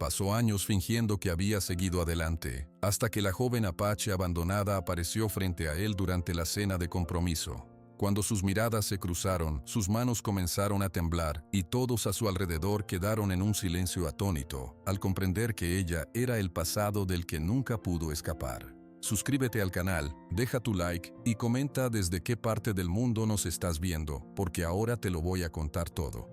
Pasó años fingiendo que había seguido adelante, hasta que la joven apache abandonada apareció frente a él durante la cena de compromiso. Cuando sus miradas se cruzaron, sus manos comenzaron a temblar y todos a su alrededor quedaron en un silencio atónito, al comprender que ella era el pasado del que nunca pudo escapar. Suscríbete al canal, deja tu like y comenta desde qué parte del mundo nos estás viendo, porque ahora te lo voy a contar todo.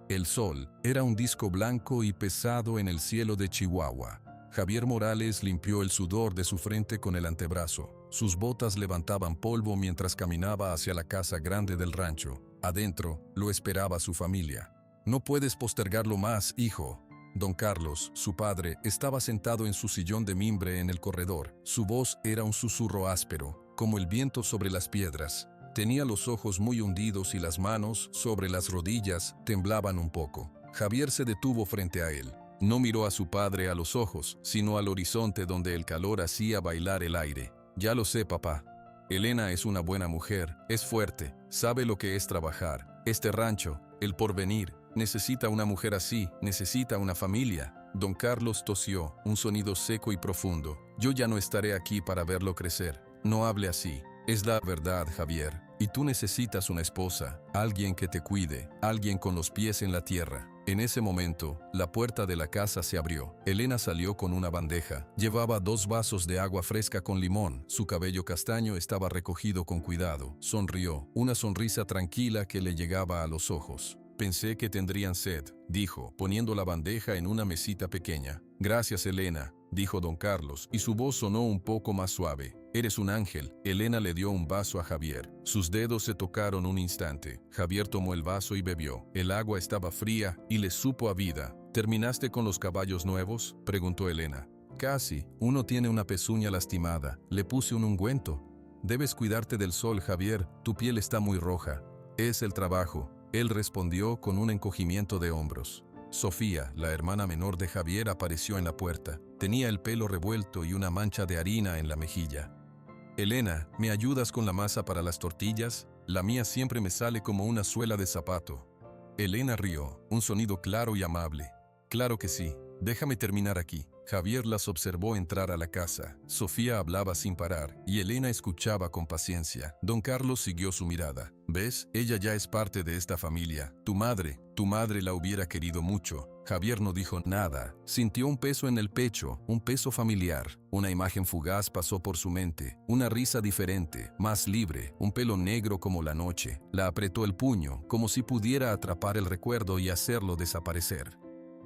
El sol era un disco blanco y pesado en el cielo de Chihuahua. Javier Morales limpió el sudor de su frente con el antebrazo. Sus botas levantaban polvo mientras caminaba hacia la casa grande del rancho. Adentro, lo esperaba su familia. «No puedes postergarlo más, hijo». Don Carlos, su padre, estaba sentado en su sillón de mimbre en el corredor. Su voz era un susurro áspero, como el viento sobre las piedras. Tenía los ojos muy hundidos y las manos, sobre las rodillas, temblaban un poco. Javier se detuvo frente a él. No miró a su padre a los ojos, sino al horizonte donde el calor hacía bailar el aire. «Ya lo sé, papá. Elena es una buena mujer, es fuerte, sabe lo que es trabajar. Este rancho, el porvenir, necesita una mujer así, necesita una familia». Don Carlos tosió, un sonido seco y profundo. «Yo ya no estaré aquí para verlo crecer. No hable así. Es la verdad, Javier. Y tú necesitas una esposa, alguien que te cuide, alguien con los pies en la tierra». En ese momento, la puerta de la casa se abrió. Elena salió con una bandeja. Llevaba 2 vasos de agua fresca con limón. Su cabello castaño estaba recogido con cuidado. Sonrió, una sonrisa tranquila que le llegaba a los ojos. «Pensé que tendrían sed», dijo, poniendo la bandeja en una mesita pequeña. «Gracias, Elena», dijo don Carlos, y su voz sonó un poco más suave. «Eres un ángel». Elena le dio un vaso a Javier. Sus dedos se tocaron un instante. Javier tomó el vaso y bebió. El agua estaba fría y le supo a vida. «¿Terminaste con los caballos nuevos?», preguntó Elena. «Casi. Uno tiene una pezuña lastimada. Le puse un ungüento». «Debes cuidarte del sol, Javier. Tu piel está muy roja». «Es el trabajo». Él respondió con un encogimiento de hombros. Sofía, la hermana menor de Javier, apareció en la puerta. Tenía el pelo revuelto y una mancha de harina en la mejilla. «Elena, ¿me ayudas con la masa para las tortillas? La mía siempre me sale como una suela de zapato». Elena rió, un sonido claro y amable. «Claro que sí. Déjame terminar aquí». Javier las observó entrar a la casa. Sofía hablaba sin parar y Elena escuchaba con paciencia. Don Carlos siguió su mirada. «¿Ves? Ella ya es parte de esta familia. Tu madre la hubiera querido mucho». Javier no dijo nada. Sintió un peso en el pecho, un peso familiar. Una imagen fugaz pasó por su mente. Una risa diferente, más libre, un pelo negro como la noche. La apretó el puño, como si pudiera atrapar el recuerdo y hacerlo desaparecer.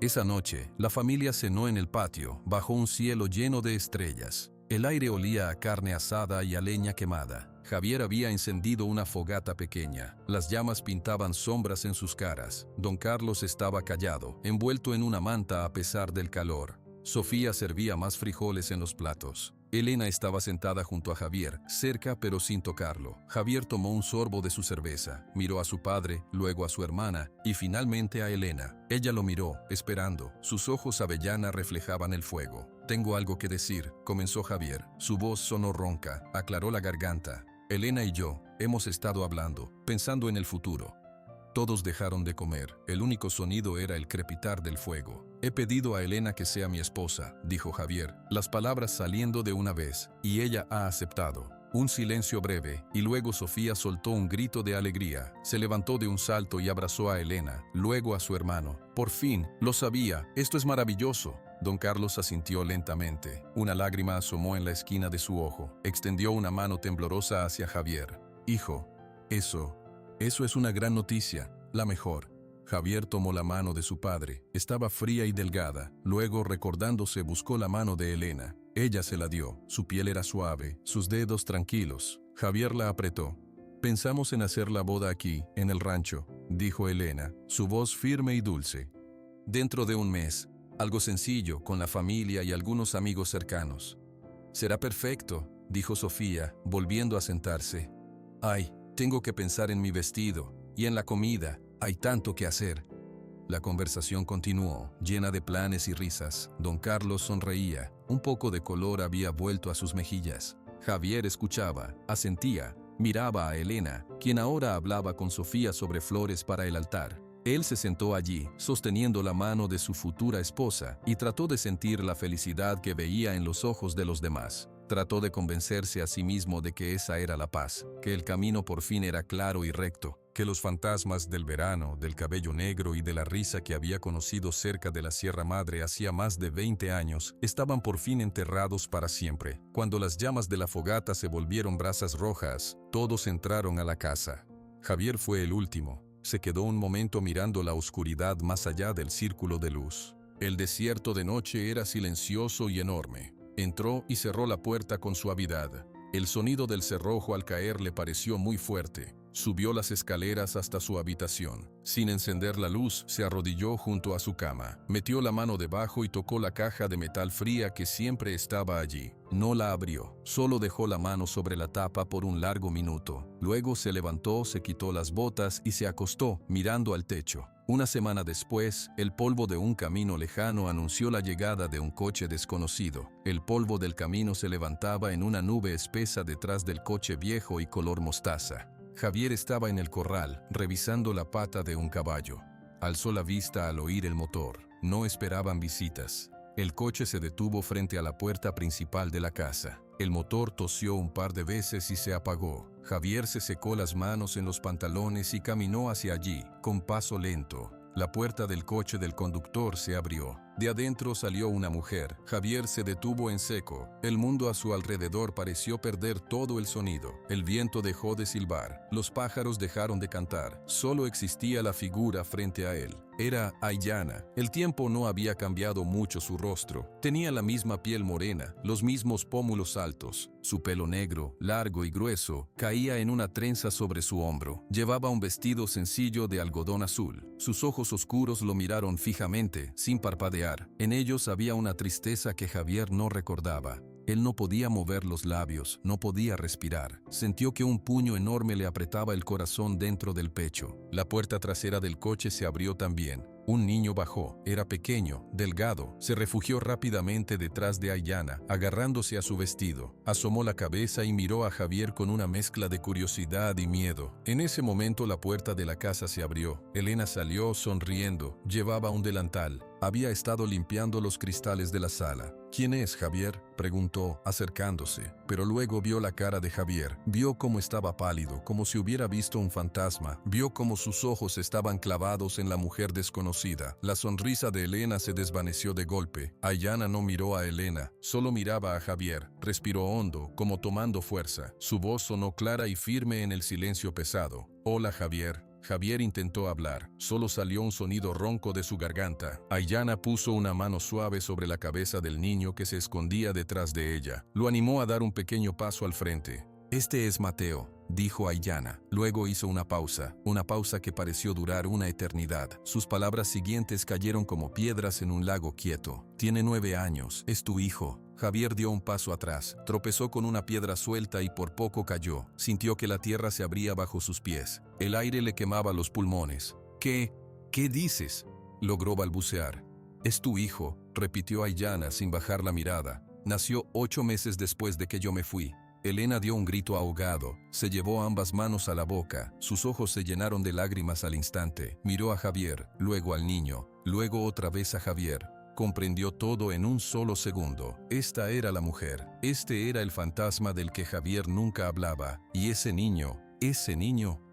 Esa noche, la familia cenó en el patio, bajo un cielo lleno de estrellas. El aire olía a carne asada y a leña quemada. Javier había encendido una fogata pequeña. Las llamas pintaban sombras en sus caras. Don Carlos estaba callado, envuelto en una manta a pesar del calor. Sofía servía más frijoles en los platos. Elena estaba sentada junto a Javier, cerca pero sin tocarlo. Javier tomó un sorbo de su cerveza, miró a su padre, luego a su hermana y finalmente a Elena. Ella lo miró, esperando. Sus ojos avellana reflejaban el fuego. «Tengo algo que decir», comenzó Javier. Su voz sonó ronca, aclaró la garganta. «Elena y yo hemos estado hablando, pensando en el futuro». Todos dejaron de comer. El único sonido era el crepitar del fuego. «He pedido a Elena que sea mi esposa», dijo Javier, las palabras saliendo de una vez, «y ella ha aceptado». Un silencio breve, y luego Sofía soltó un grito de alegría. Se levantó de un salto y abrazó a Elena, luego a su hermano. «Por fin, lo sabía, esto es maravilloso». Don Carlos asintió lentamente. Una lágrima asomó en la esquina de su ojo. Extendió una mano temblorosa hacia Javier. «Hijo, eso es una gran noticia, la mejor». Javier tomó la mano de su padre. Estaba fría y delgada. Luego, recordándose, buscó la mano de Elena. Ella se la dio. Su piel era suave, sus dedos tranquilos. Javier la apretó. «Pensamos en hacer la boda aquí, en el rancho», dijo Elena, su voz firme y dulce. «Dentro de un mes. Algo sencillo, con la familia y algunos amigos cercanos». «Será perfecto», dijo Sofía, volviendo a sentarse. «Ay, tengo que pensar en mi vestido y en la comida. Hay tanto que hacer». La conversación continuó, llena de planes y risas. Don Carlos sonreía. Un poco de color había vuelto a sus mejillas. Javier escuchaba, asentía, miraba a Elena, quien ahora hablaba con Sofía sobre flores para el altar. Él se sentó allí, sosteniendo la mano de su futura esposa, y trató de sentir la felicidad que veía en los ojos de los demás. Trató de convencerse a sí mismo de que esa era la paz, que el camino por fin era claro y recto, que los fantasmas del verano, del cabello negro y de la risa que había conocido cerca de la Sierra Madre hacía más de 20 años, estaban por fin enterrados para siempre. Cuando las llamas de la fogata se volvieron brasas rojas, todos entraron a la casa. Javier fue el último. Se quedó un momento mirando la oscuridad más allá del círculo de luz. El desierto de noche era silencioso y enorme. Entró y cerró la puerta con suavidad. El sonido del cerrojo al caer le pareció muy fuerte. Subió las escaleras hasta su habitación. Sin encender la luz, se arrodilló junto a su cama. Metió la mano debajo y tocó la caja de metal fría que siempre estaba allí. No la abrió, solo dejó la mano sobre la tapa por un largo minuto. Luego se levantó, se quitó las botas y se acostó, mirando al techo. Una semana después, el polvo de un camino lejano anunció la llegada de un coche desconocido. El polvo del camino se levantaba en una nube espesa detrás del coche viejo y color mostaza. Javier estaba en el corral, revisando la pata de un caballo. Alzó la vista al oír el motor. No esperaban visitas. El coche se detuvo frente a la puerta principal de la casa. El motor tosió un par de veces y se apagó. Javier se secó las manos en los pantalones y caminó hacia allí, con paso lento. La puerta del coche del conductor se abrió. De adentro salió una mujer. Javier se detuvo en seco. El mundo a su alrededor pareció perder todo el sonido. El viento dejó de silbar. Los pájaros dejaron de cantar. Solo existía la figura frente a él. Era Aiyana. El tiempo no había cambiado mucho su rostro. Tenía la misma piel morena, los mismos pómulos altos. Su pelo negro, largo y grueso, caía en una trenza sobre su hombro. Llevaba un vestido sencillo de algodón azul. Sus ojos oscuros lo miraron fijamente, sin parpadear. En ellos había una tristeza que Javier no recordaba. Él no podía mover los labios, no podía respirar. Sintió que un puño enorme le apretaba el corazón dentro del pecho. La puerta trasera del coche se abrió también. Un niño bajó. Era pequeño, delgado. Se refugió rápidamente detrás de Aiyana, agarrándose a su vestido. Asomó la cabeza y miró a Javier con una mezcla de curiosidad y miedo. En ese momento la puerta de la casa se abrió. Elena salió sonriendo. Llevaba un delantal. Había estado limpiando los cristales de la sala. ¿Quién es, Javier?, preguntó, acercándose. Pero luego vio la cara de Javier. Vio cómo estaba pálido, como si hubiera visto un fantasma. Vio cómo sus ojos estaban clavados en la mujer desconocida. La sonrisa de Elena se desvaneció de golpe. Aiyana no miró a Elena, solo miraba a Javier. Respiró hondo, como tomando fuerza. Su voz sonó clara y firme en el silencio pesado. «Hola, Javier». Javier intentó hablar, solo salió un sonido ronco de su garganta. Aiyana puso una mano suave sobre la cabeza del niño que se escondía detrás de ella. Lo animó a dar un pequeño paso al frente. «Este es Mateo», dijo Aiyana. Luego hizo una pausa que pareció durar una eternidad. Sus palabras siguientes cayeron como piedras en un lago quieto. «Tiene 9 años, es tu hijo». Javier dio un paso atrás, tropezó con una piedra suelta y por poco cayó. Sintió que la tierra se abría bajo sus pies. El aire le quemaba los pulmones. ¿Qué dices?», logró balbucear. «Es tu hijo», repitió Aiyana sin bajar la mirada. «Nació 8 meses después de que yo me fui». Elena dio un grito ahogado. Se llevó ambas manos a la boca. Sus ojos se llenaron de lágrimas al instante. Miró a Javier, luego al niño, luego otra vez a Javier. Comprendió todo en un solo segundo. Esta era la mujer. Este era el fantasma del que Javier nunca hablaba. Y ese niño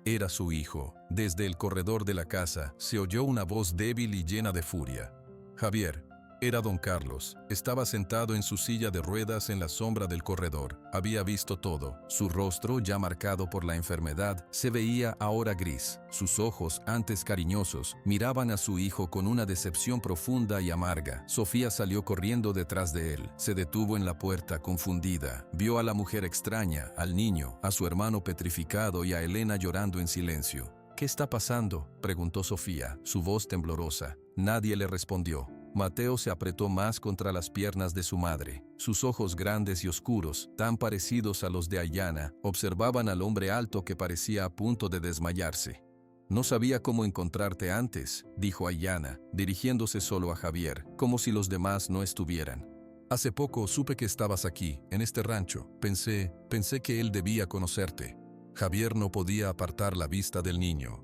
era su hijo. Desde el corredor de la casa se oyó una voz débil y llena de furia. «Javier». Era don Carlos. Estaba sentado en su silla de ruedas en la sombra del corredor. Había visto todo. Su rostro, ya marcado por la enfermedad, se veía ahora gris. Sus ojos, antes cariñosos, miraban a su hijo con una decepción profunda y amarga. Sofía salió corriendo detrás de él. Se detuvo en la puerta, confundida. Vio a la mujer extraña, al niño, a su hermano petrificado y a Elena llorando en silencio. «¿Qué está pasando?», preguntó Sofía, su voz temblorosa. Nadie le respondió. Mateo se apretó más contra las piernas de su madre. Sus ojos grandes y oscuros, tan parecidos a los de Aiyana, observaban al hombre alto que parecía a punto de desmayarse. «No sabía cómo encontrarte antes», dijo Aiyana, dirigiéndose solo a Javier, como si los demás no estuvieran. «Hace poco supe que estabas aquí, en este rancho. Pensé que él debía conocerte». Javier no podía apartar la vista del niño.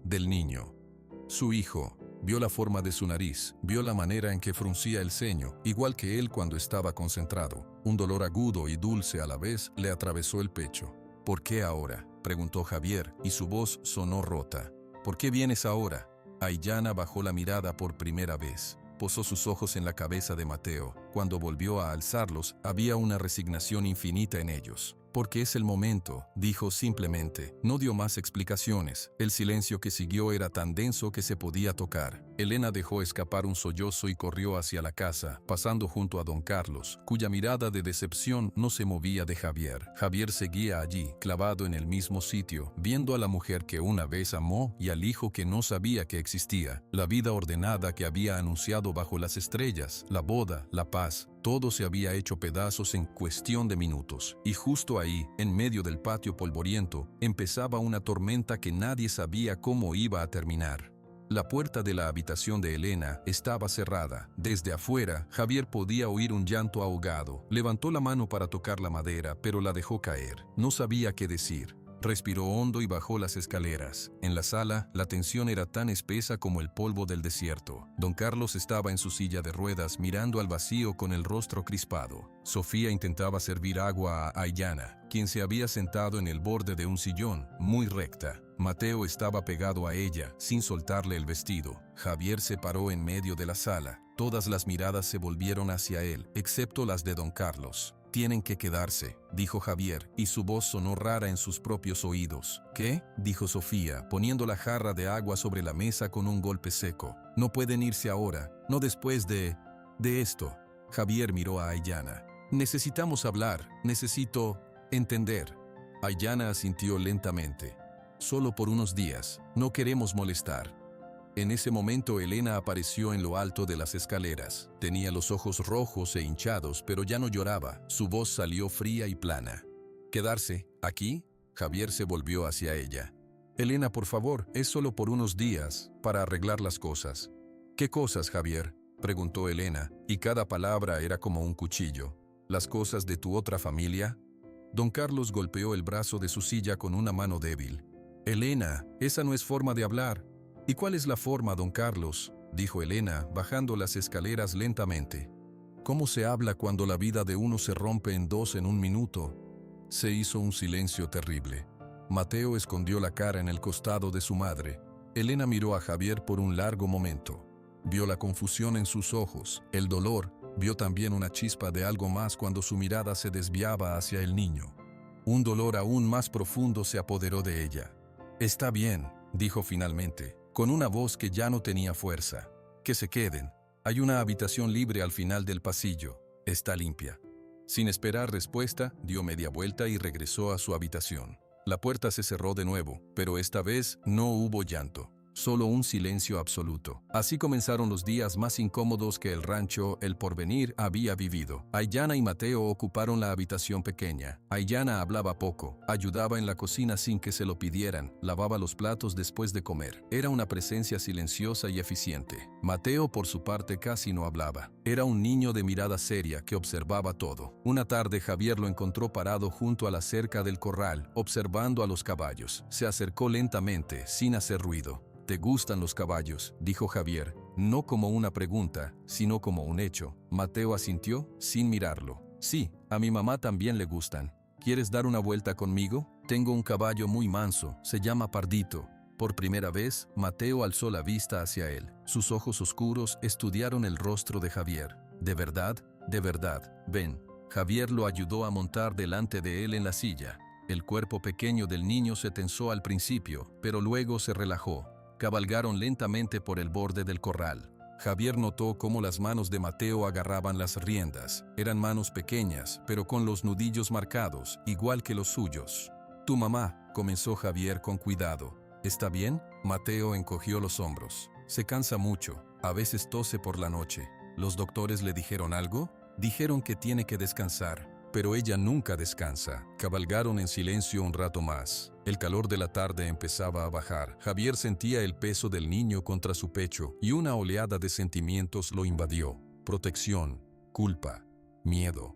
Su hijo. Vio la forma de su nariz, vio la manera en que fruncía el ceño, igual que él cuando estaba concentrado. Un dolor agudo y dulce a la vez le atravesó el pecho. ¿Por qué ahora?, preguntó Javier, y su voz sonó rota. ¿Por qué vienes ahora? Aiyana bajó la mirada por primera vez. Posó sus ojos en la cabeza de Mateo. Cuando volvió a alzarlos, había una resignación infinita en ellos. Porque es el momento, dijo simplemente. No dio más explicaciones. El silencio que siguió era tan denso que se podía tocar. Elena dejó escapar un sollozo y corrió hacia la casa, pasando junto a don Carlos, cuya mirada de decepción no se movía de Javier. Javier seguía allí, clavado en el mismo sitio, viendo a la mujer que una vez amó y al hijo que no sabía que existía. La vida ordenada que había anunciado bajo las estrellas, la boda, la paz. Todo se había hecho pedazos en cuestión de minutos, y justo ahí, en medio del patio polvoriento, empezaba una tormenta que nadie sabía cómo iba a terminar. La puerta de la habitación de Elena estaba cerrada. Desde afuera, Javier podía oír un llanto ahogado. Levantó la mano para tocar la madera, pero la dejó caer. No sabía qué decir. Respiró hondo y bajó las escaleras. En la sala, la tensión era tan espesa como el polvo del desierto. Don Carlos estaba en su silla de ruedas mirando al vacío con el rostro crispado. Sofía intentaba servir agua a Aiyana, quien se había sentado en el borde de un sillón, muy recta. Mateo estaba pegado a ella, sin soltarle el vestido. Javier se paró en medio de la sala. Todas las miradas se volvieron hacia él, excepto las de don Carlos. «Tienen que quedarse», dijo Javier, y su voz sonó rara en sus propios oídos. «¿Qué?», dijo Sofía, poniendo la jarra de agua sobre la mesa con un golpe seco. «No pueden irse ahora, no después de esto». Javier miró a Aiyana. «Necesitamos hablar, necesito entender». Aiyana asintió lentamente. «Solo por unos días, no queremos molestar». En ese momento Elena apareció en lo alto de las escaleras. Tenía los ojos rojos e hinchados, pero ya no lloraba. Su voz salió fría y plana. «¿Quedarse? ¿Aquí?». Javier se volvió hacia ella. «Elena, por favor, es solo por unos días, para arreglar las cosas». «¿Qué cosas, Javier?», preguntó Elena, y cada palabra era como un cuchillo. «¿Las cosas de tu otra familia?». Don Carlos golpeó el brazo de su silla con una mano débil. «Elena, esa no es forma de hablar». «¿Y cuál es la forma, don Carlos?», dijo Elena, bajando las escaleras lentamente. «¿Cómo se habla cuando la vida de uno se rompe en dos en un minuto?». Se hizo un silencio terrible. Mateo escondió la cara en el costado de su madre. Elena miró a Javier por un largo momento. Vio la confusión en sus ojos, el dolor, vio también una chispa de algo más cuando su mirada se desviaba hacia el niño. Un dolor aún más profundo se apoderó de ella. «Está bien», dijo finalmente, con una voz que ya no tenía fuerza. «Que se queden. Hay una habitación libre al final del pasillo. Está limpia». Sin esperar respuesta, dio media vuelta y regresó a su habitación. La puerta se cerró de nuevo, pero esta vez no hubo llanto. Solo un silencio absoluto. Así comenzaron los días más incómodos que el rancho El Porvenir había vivido. Aiyana y Mateo ocuparon la habitación pequeña. Aiyana hablaba poco, ayudaba en la cocina sin que se lo pidieran, lavaba los platos después de comer. Era una presencia silenciosa y eficiente. Mateo, por su parte, casi no hablaba. Era un niño de mirada seria que observaba todo. Una tarde Javier lo encontró parado junto a la cerca del corral, observando a los caballos. Se acercó lentamente, sin hacer ruido. «¿Te gustan los caballos?», dijo Javier, no como una pregunta, sino como un hecho. Mateo asintió, sin mirarlo. «Sí, a mi mamá también le gustan. ¿Quieres dar una vuelta conmigo? Tengo un caballo muy manso, se llama Pardito». Por primera vez, Mateo alzó la vista hacia él. Sus ojos oscuros estudiaron el rostro de Javier. «¿De verdad? De verdad. Ven». Javier lo ayudó a montar delante de él en la silla. El cuerpo pequeño del niño se tensó al principio, pero luego se relajó. Cabalgaron lentamente por el borde del corral. Javier notó cómo las manos de Mateo agarraban las riendas. Eran manos pequeñas, pero con los nudillos marcados, igual que los suyos. «Tu mamá», comenzó Javier con cuidado. «¿Está bien?». Mateo encogió los hombros. «Se cansa mucho. A veces tose por la noche». ¿Los doctores le dijeron algo? «Dijeron que tiene que descansar». Pero ella nunca descansa. Cabalgaron en silencio un rato más. El calor de la tarde empezaba a bajar. Javier sentía el peso del niño contra su pecho y una oleada de sentimientos lo invadió. Protección, culpa, miedo.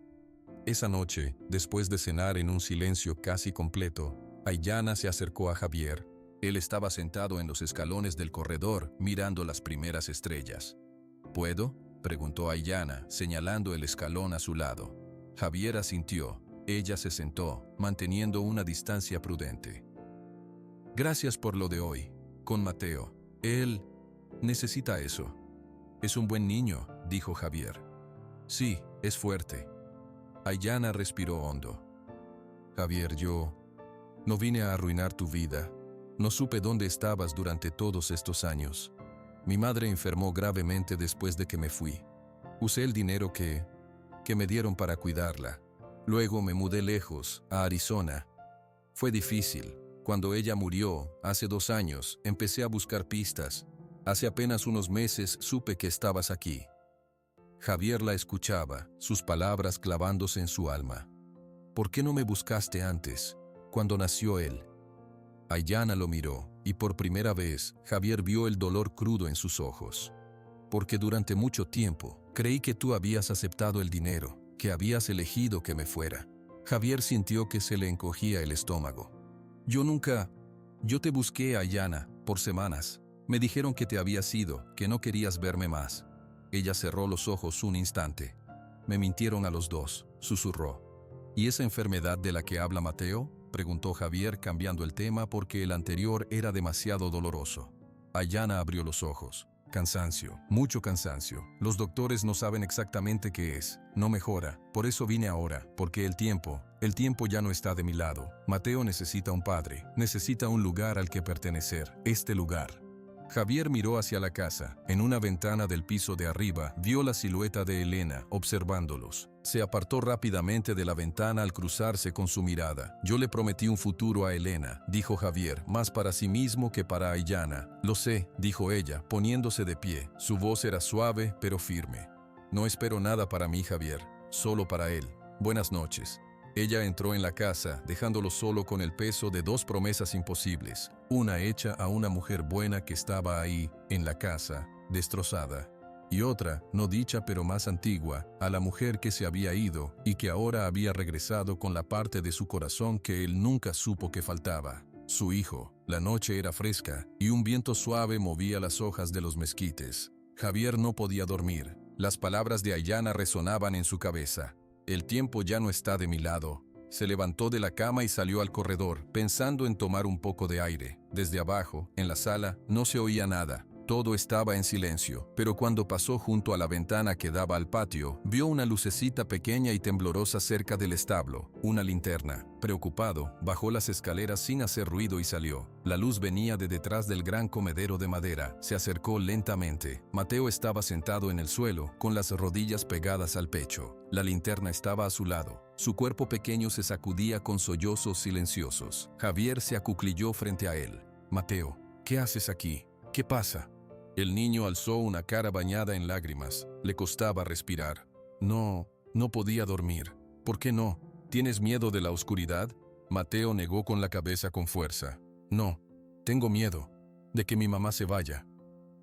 Esa noche, después de cenar en un silencio casi completo, Aiyana se acercó a Javier. Él estaba sentado en los escalones del corredor, mirando las primeras estrellas. ¿Puedo?, preguntó Aiyana, señalando el escalón a su lado. Javier asintió. Ella se sentó, manteniendo una distancia prudente. Gracias por lo de hoy, con Mateo. Él necesita eso. Es un buen niño, dijo Javier. Sí, es fuerte. Aiyana respiró hondo. Javier, yo no vine a arruinar tu vida. No supe dónde estabas durante todos estos años. Mi madre enfermó gravemente después de que me fui. Usé el dinero que me dieron para cuidarla. Luego me mudé lejos, a Arizona. Fue difícil. Cuando ella murió, hace 2 años, empecé a buscar pistas. Hace apenas unos meses supe que estabas aquí. Javier la escuchaba, sus palabras clavándose en su alma. ¿Por qué no me buscaste antes, cuando nació él? Aiyana lo miró, y por primera vez, Javier vio el dolor crudo en sus ojos. Porque durante mucho tiempo, creí que tú habías aceptado el dinero, que habías elegido que me fuera. Javier sintió que se le encogía el estómago. Yo te busqué, Aiyana, por semanas. Me dijeron que te habías ido, que no querías verme más. Ella cerró los ojos un instante. Me mintieron a los dos, susurró. ¿Y esa enfermedad de la que habla Mateo?, preguntó Javier, cambiando el tema porque el anterior era demasiado doloroso. Aiyana abrió los ojos. Cansancio, mucho cansancio. Los doctores no saben exactamente qué es. No mejora. Por eso vine ahora, porque el tiempo ya no está de mi lado. Mateo necesita un padre, necesita un lugar al que pertenecer. Este lugar. Javier miró hacia la casa. En una ventana del piso de arriba, vio la silueta de Elena, observándolos. Se apartó rápidamente de la ventana al cruzarse con su mirada. Yo le prometí un futuro a Elena, dijo Javier, más para sí mismo que para Aiyana. Lo sé, dijo ella, poniéndose de pie. Su voz era suave, pero firme. No espero nada para mí, Javier, solo para él. Buenas noches. Ella entró en la casa, dejándolo solo con el peso de 2 promesas imposibles. Una hecha a una mujer buena que estaba ahí, en la casa, destrozada. Y otra, no dicha pero más antigua, a la mujer que se había ido y que ahora había regresado con la parte de su corazón que él nunca supo que faltaba. Su hijo. La noche era fresca y un viento suave movía las hojas de los mezquites. Javier no podía dormir. Las palabras de Aiyana resonaban en su cabeza. El tiempo ya no está de mi lado. Se levantó de la cama y salió al corredor, pensando en tomar un poco de aire. Desde abajo, en la sala, no se oía nada. Todo estaba en silencio, pero cuando pasó junto a la ventana que daba al patio, vio una lucecita pequeña y temblorosa cerca del establo, una linterna. Preocupado, bajó las escaleras sin hacer ruido y salió. La luz venía de detrás del gran comedero de madera. Se acercó lentamente. Mateo estaba sentado en el suelo, con las rodillas pegadas al pecho. La linterna estaba a su lado. Su cuerpo pequeño se sacudía con sollozos silenciosos. Javier se acuclilló frente a él. Mateo, ¿qué haces aquí? ¿Qué pasa? El niño alzó una cara bañada en lágrimas. Le costaba respirar. No podía dormir. ¿Por qué no? ¿Tienes miedo de la oscuridad? Mateo negó con la cabeza con fuerza. No, tengo miedo de que mi mamá se vaya.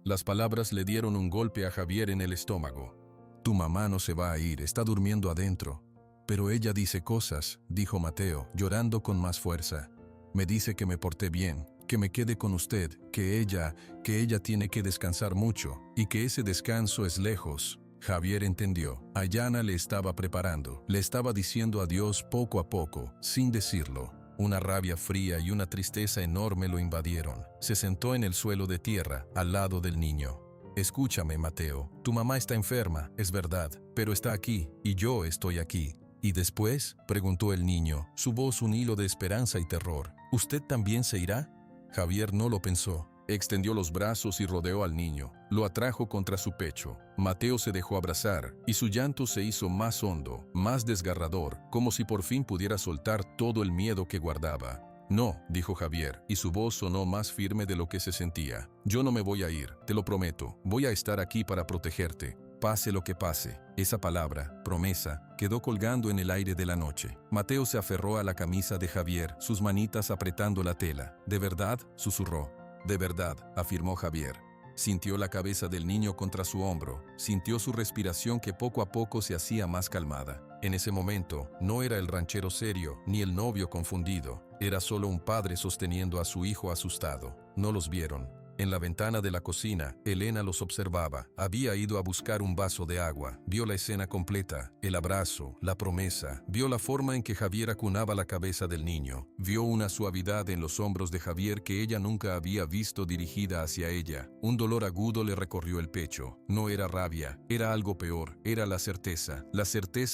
Las palabras le dieron un golpe a Javier en el estómago. Tu mamá no se va a ir, está durmiendo adentro. Pero ella dice cosas, dijo Mateo, llorando con más fuerza. Me dice que me porté bien, que me quede con usted, que ella tiene que descansar mucho, y que ese descanso es lejos. Javier entendió. Aiyana le estaba preparando, le estaba diciendo adiós poco a poco, sin decirlo. Una rabia fría y una tristeza enorme lo invadieron. Se sentó en el suelo de tierra, al lado del niño. Escúchame, Mateo, tu mamá está enferma, es verdad, pero está aquí, y yo estoy aquí. ¿Y después?, preguntó el niño, su voz un hilo de esperanza y terror. ¿Usted también se irá? Javier no lo pensó. Extendió los brazos y rodeó al niño. Lo atrajo contra su pecho. Mateo se dejó abrazar, y su llanto se hizo más hondo, más desgarrador, como si por fin pudiera soltar todo el miedo que guardaba. No, dijo Javier, y su voz sonó más firme de lo que se sentía. Yo no me voy a ir, te lo prometo. Voy a estar aquí para protegerte. Pase lo que pase. Esa palabra, promesa, quedó colgando en el aire de la noche. Mateo se aferró a la camisa de Javier, sus manitas apretando la tela. ¿De verdad?, susurró. De verdad, afirmó Javier. Sintió la cabeza del niño contra su hombro, sintió su respiración que poco a poco se hacía más calmada. En ese momento, no era el ranchero serio, ni el novio confundido, era solo un padre sosteniendo a su hijo asustado. No los vieron. En la ventana de la cocina, Elena los observaba. Había ido a buscar un vaso de agua. Vio la escena completa, el abrazo, la promesa. Vio la forma en que Javier acunaba la cabeza del niño. Vio una suavidad en los hombros de Javier que ella nunca había visto dirigida hacia ella. Un dolor agudo le recorrió el pecho. No era rabia, era algo peor. Era la certeza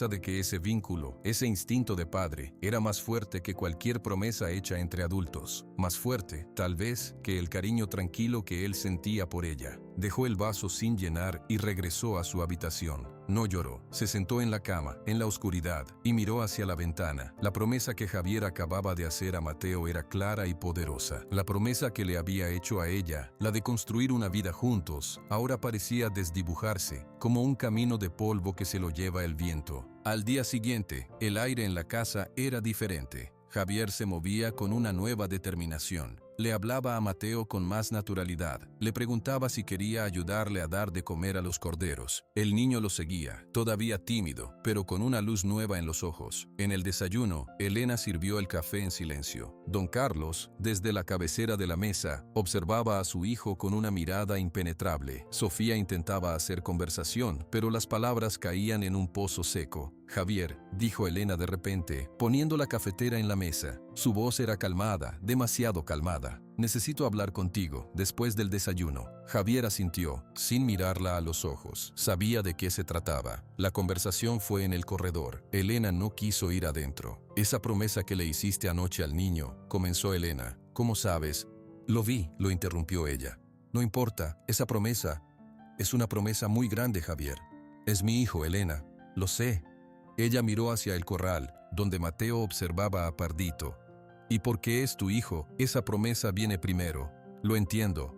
de que ese vínculo, ese instinto de padre, era más fuerte que cualquier promesa hecha entre adultos. Más fuerte, tal vez, que el cariño tranquilo que él sentía por ella. Dejó el vaso sin llenar y regresó a su habitación. No lloró, se sentó en la cama, en la oscuridad, y miró hacia la ventana. La promesa que Javier acababa de hacer a Mateo era clara y poderosa. La promesa que le había hecho a ella, la de construir una vida juntos, ahora parecía desdibujarse, como un camino de polvo que se lo lleva el viento. Al día siguiente, el aire en la casa era diferente. Javier se movía con una nueva determinación. Le hablaba a Mateo con más naturalidad. Le preguntaba si quería ayudarle a dar de comer a los corderos. El niño lo seguía, todavía tímido, pero con una luz nueva en los ojos. En el desayuno, Elena sirvió el café en silencio. Don Carlos, desde la cabecera de la mesa, observaba a su hijo con una mirada impenetrable. Sofía intentaba hacer conversación, pero las palabras caían en un pozo seco. Javier, dijo Elena de repente, poniendo la cafetera en la mesa. Su voz era calmada, demasiado calmada. Necesito hablar contigo, después del desayuno. Javier asintió, sin mirarla a los ojos. Sabía de qué se trataba. La conversación fue en el corredor. Elena no quiso ir adentro. Esa promesa que le hiciste anoche al niño, comenzó Elena. ¿Cómo sabes? Lo vi, lo interrumpió ella. No importa, esa promesa es una promesa muy grande, Javier. Es mi hijo, Elena. Lo sé. Ella miró hacia el corral, donde Mateo observaba a Pardito. Y porque es tu hijo, esa promesa viene primero. Lo entiendo.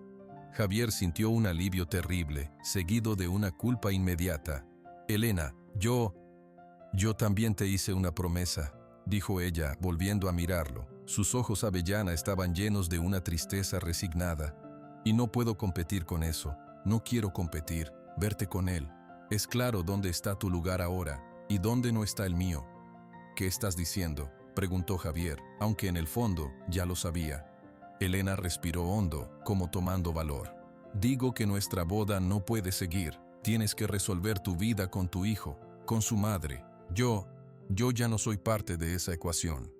Javier sintió un alivio terrible, seguido de una culpa inmediata. Elena, yo también te hice una promesa, dijo ella, volviendo a mirarlo. Sus ojos avellana estaban llenos de una tristeza resignada. Y no puedo competir con eso. No quiero competir, verte con él. Es claro dónde está tu lugar ahora. ¿Y dónde no está el mío? ¿Qué estás diciendo?, preguntó Javier, aunque en el fondo ya lo sabía. Elena respiró hondo, como tomando valor. Digo que nuestra boda no puede seguir. Tienes que resolver tu vida con tu hijo, con su madre. Yo ya no soy parte de esa ecuación.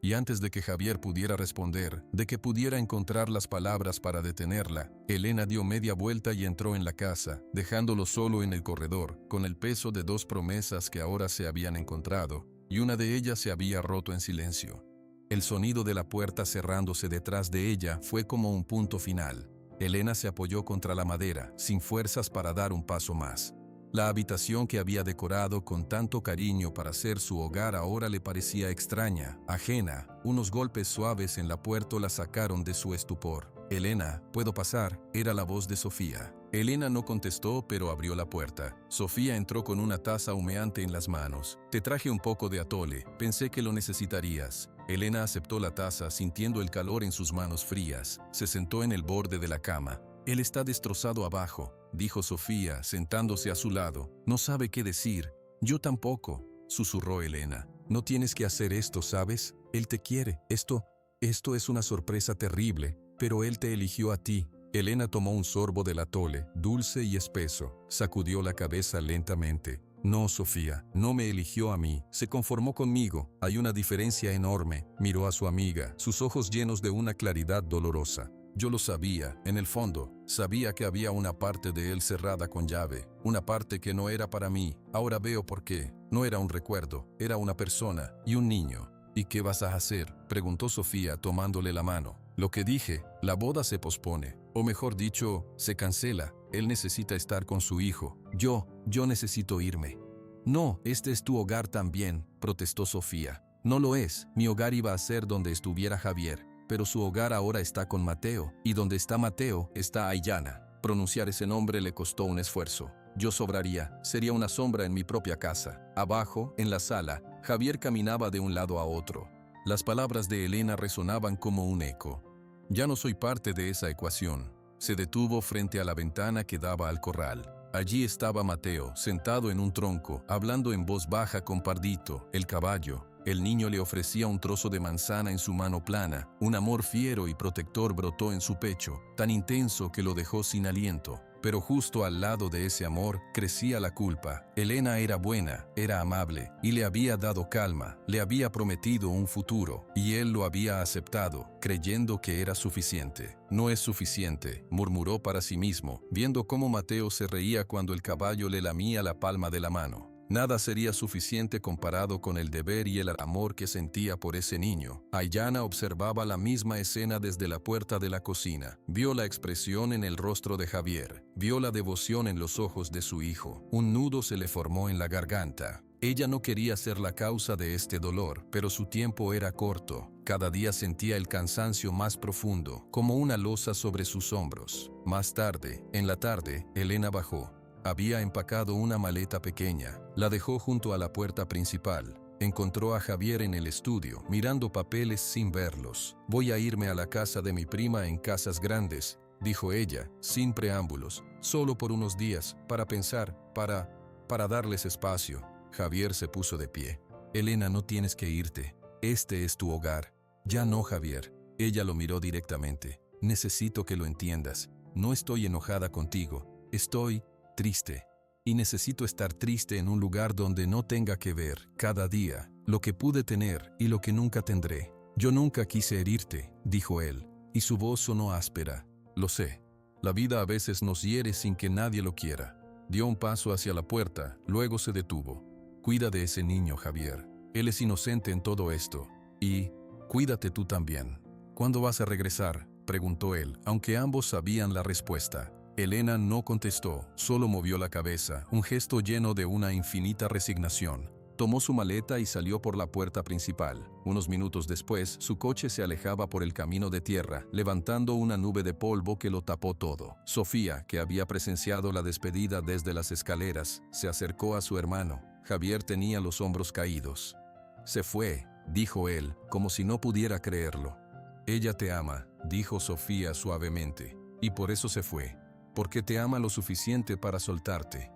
Y antes de que Javier pudiera responder, de que pudiera encontrar las palabras para detenerla, Elena dio media vuelta y entró en la casa, dejándolo solo en el corredor, con el peso de dos promesas que ahora se habían encontrado, y una de ellas se había roto en silencio. El sonido de la puerta cerrándose detrás de ella fue como un punto final. Elena se apoyó contra la madera, sin fuerzas para dar un paso más. La habitación que había decorado con tanto cariño para ser su hogar ahora le parecía extraña, ajena. Unos golpes suaves en la puerta la sacaron de su estupor. Elena, ¿puedo pasar?, era la voz de Sofía. Elena no contestó, pero abrió la puerta. Sofía entró con una taza humeante en las manos. Te traje un poco de atole, pensé que lo necesitarías. Elena aceptó la taza sintiendo el calor en sus manos frías. Se sentó en el borde de la cama. Él está destrozado abajo, dijo Sofía, sentándose a su lado. No sabe qué decir. Yo tampoco, susurró Elena. No tienes que hacer esto, ¿sabes? Él te quiere. Esto es una sorpresa terrible, pero él te eligió a ti. Elena tomó un sorbo del atole, dulce y espeso. Sacudió la cabeza lentamente. No, Sofía, no me eligió a mí. Se conformó conmigo. Hay una diferencia enorme. Miró a su amiga, sus ojos llenos de una claridad dolorosa. Yo lo sabía, en el fondo, sabía que había una parte de él cerrada con llave, una parte que no era para mí. Ahora veo por qué. No era un recuerdo, era una persona y un niño. ¿Y qué vas a hacer?, preguntó Sofía tomándole la mano. Lo que dije, la boda se pospone, o mejor dicho, se cancela. Él necesita estar con su hijo. Yo necesito irme. No, este es tu hogar también, protestó Sofía. No lo es, mi hogar iba a ser donde estuviera Javier. Pero su hogar ahora está con Mateo, y donde está Mateo, está Aiyana. Pronunciar ese nombre le costó un esfuerzo. Yo sobraría, sería una sombra en mi propia casa. Abajo, en la sala, Javier caminaba de un lado a otro. Las palabras de Elena resonaban como un eco. Ya no soy parte de esa ecuación. Se detuvo frente a la ventana que daba al corral. Allí estaba Mateo, sentado en un tronco, hablando en voz baja con Pardito, el caballo. El niño le ofrecía un trozo de manzana en su mano plana. Un amor fiero y protector brotó en su pecho, tan intenso que lo dejó sin aliento. Pero justo al lado de ese amor crecía la culpa. Elena era buena, era amable, y le había dado calma, le había prometido un futuro, y él lo había aceptado, creyendo que era suficiente. No es suficiente, murmuró para sí mismo, viendo cómo Mateo se reía cuando el caballo le lamía la palma de la mano. Nada sería suficiente comparado con el deber y el amor que sentía por ese niño. Aiyana observaba la misma escena desde la puerta de la cocina. Vio la expresión en el rostro de Javier. Vio la devoción en los ojos de su hijo. Un nudo se le formó en la garganta. Ella no quería ser la causa de este dolor, pero su tiempo era corto. Cada día sentía el cansancio más profundo, como una losa sobre sus hombros. Más tarde, en la tarde, Elena bajó. Había empacado una maleta pequeña. La dejó junto a la puerta principal. Encontró a Javier en el estudio, mirando papeles sin verlos. Voy a irme a la casa de mi prima en Casas Grandes, dijo ella, sin preámbulos, solo por unos días, para pensar, para darles espacio. Javier se puso de pie. Elena, no tienes que irte. Este es tu hogar. Ya no, Javier. Ella lo miró directamente. Necesito que lo entiendas. No estoy enojada contigo. Estoy triste. Y necesito estar triste en un lugar donde no tenga que ver, cada día, lo que pude tener y lo que nunca tendré. Yo nunca quise herirte, dijo él, y su voz sonó áspera. Lo sé. La vida a veces nos hiere sin que nadie lo quiera. Dio un paso hacia la puerta, luego se detuvo. Cuida de ese niño, Javier. Él es inocente en todo esto. Y cuídate tú también. ¿Cuándo vas a regresar?, preguntó él, aunque ambos sabían la respuesta. Elena no contestó, solo movió la cabeza, un gesto lleno de una infinita resignación. Tomó su maleta y salió por la puerta principal. Unos minutos después, su coche se alejaba por el camino de tierra, levantando una nube de polvo que lo tapó todo. Sofía, que había presenciado la despedida desde las escaleras, se acercó a su hermano. Javier tenía los hombros caídos. Se fue, dijo él, como si no pudiera creerlo. Ella te ama, dijo Sofía suavemente, y por eso se fue. Porque te ama lo suficiente para soltarte.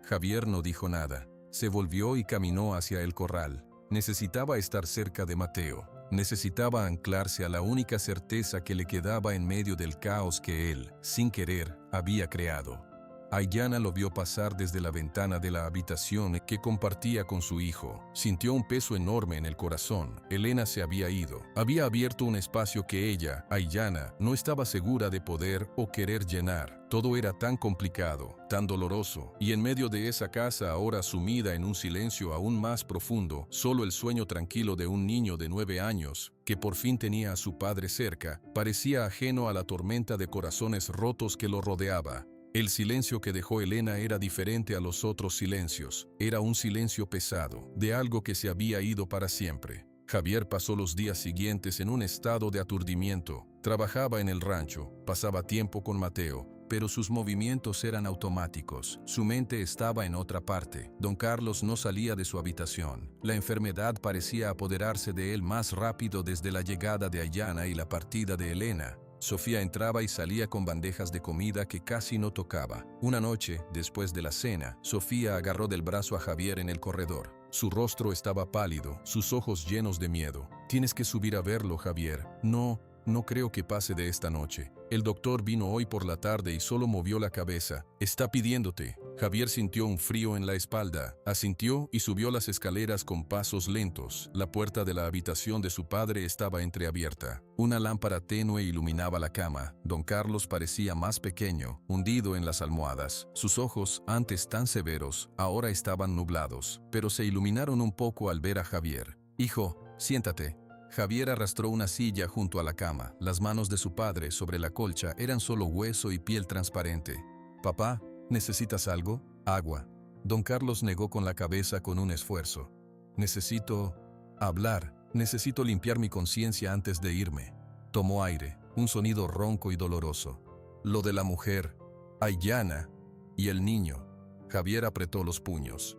Javier no dijo nada. Se volvió y caminó hacia el corral. Necesitaba estar cerca de Mateo. Necesitaba anclarse a la única certeza que le quedaba en medio del caos que él, sin querer, había creado. Aiyana lo vio pasar desde la ventana de la habitación que compartía con su hijo. Sintió un peso enorme en el corazón. Elena se había ido. Había abierto un espacio que ella, Aiyana, no estaba segura de poder o querer llenar. Todo era tan complicado, tan doloroso, y en medio de esa casa ahora sumida en un silencio aún más profundo, solo el sueño tranquilo de un niño de 9 años, que por fin tenía a su padre cerca, parecía ajeno a la tormenta de corazones rotos que lo rodeaba. El silencio que dejó Elena era diferente a los otros silencios. Era un silencio pesado, de algo que se había ido para siempre. Javier pasó los días siguientes en un estado de aturdimiento. Trabajaba en el rancho, pasaba tiempo con Mateo, pero sus movimientos eran automáticos. Su mente estaba en otra parte. Don Carlos no salía de su habitación. La enfermedad parecía apoderarse de él más rápido desde la llegada de Aiyana y la partida de Elena. Sofía entraba y salía con bandejas de comida que casi no tocaba. Una noche, después de la cena, Sofía agarró del brazo a Javier en el corredor. Su rostro estaba pálido, sus ojos llenos de miedo. Tienes que subir a verlo, Javier. No creo que pase de esta noche. El doctor vino hoy por la tarde y solo movió la cabeza. Está pidiéndote. Javier sintió un frío en la espalda. Asintió y subió las escaleras con pasos lentos. La puerta de la habitación de su padre estaba entreabierta. Una lámpara tenue iluminaba la cama. Don Carlos parecía más pequeño, hundido en las almohadas. Sus ojos, antes tan severos, ahora estaban nublados, pero se iluminaron un poco al ver a Javier. Hijo, siéntate. Javier arrastró una silla junto a la cama. Las manos de su padre sobre la colcha eran solo hueso y piel transparente. Papá, ¿necesitas algo? Agua. Don Carlos negó con la cabeza con un esfuerzo. Necesito hablar. Necesito limpiar mi conciencia antes de irme. Tomó aire, un sonido ronco y doloroso. Lo de la mujer, Aiyana, y el niño. Javier apretó los puños.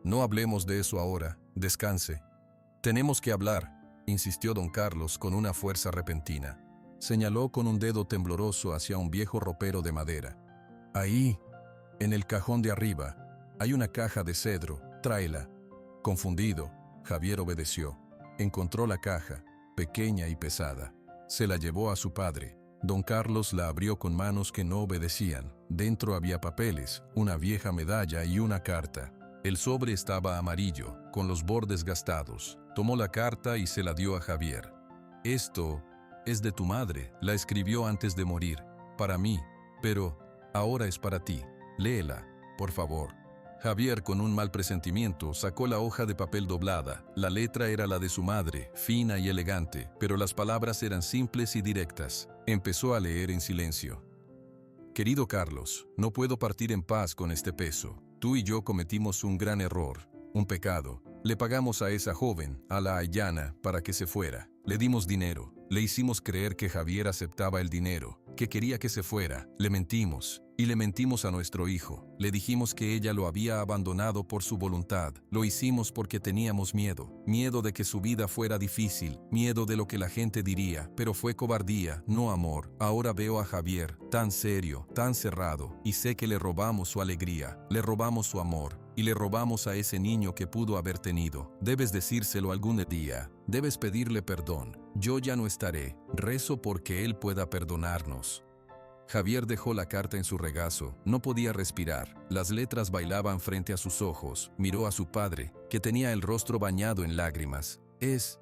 No hablemos de eso ahora. Descanse. Tenemos que hablar, insistió don Carlos con una fuerza repentina. Señaló con un dedo tembloroso hacia un viejo ropero de madera. Ahí, En el cajón de arriba hay una caja de cedro, tráela. Confundido, Javier obedeció. Encontró la caja, pequeña y pesada. Se la llevó a su padre. Don Carlos la abrió con manos que no obedecían. Dentro había papeles, una vieja medalla y una carta. El sobre estaba amarillo, con los bordes gastados. Tomó la carta y se la dio a Javier. Esto es de tu madre, la escribió antes de morir, para mí, pero ahora es para ti. Léela, por favor. Javier, con un mal presentimiento, sacó la hoja de papel doblada. La letra era la de su madre, fina y elegante, pero las palabras eran simples y directas. Empezó a leer en silencio. Querido Carlos, no puedo partir en paz con este peso. Tú y yo cometimos un gran error, un pecado. Le pagamos a esa joven, a la Aiyana, para que se fuera. Le dimos dinero. Le hicimos creer que Javier aceptaba el dinero, que quería que se fuera. Le mentimos. Y le mentimos a nuestro hijo. Le dijimos que ella lo había abandonado por su voluntad. Lo hicimos porque teníamos miedo. Miedo de que su vida fuera difícil. Miedo de lo que la gente diría. Pero fue cobardía, no amor. Ahora veo a Javier, tan serio, tan cerrado, y sé que le robamos su alegría. Le robamos su amor. Y le robamos a ese niño que pudo haber tenido. Debes decírselo algún día. Debes pedirle perdón. Yo ya no estaré. Rezo porque él pueda perdonarnos. Javier dejó la carta en su regazo. No podía respirar. Las letras bailaban frente a sus ojos. Miró a su padre, que tenía el rostro bañado en lágrimas. ¿Es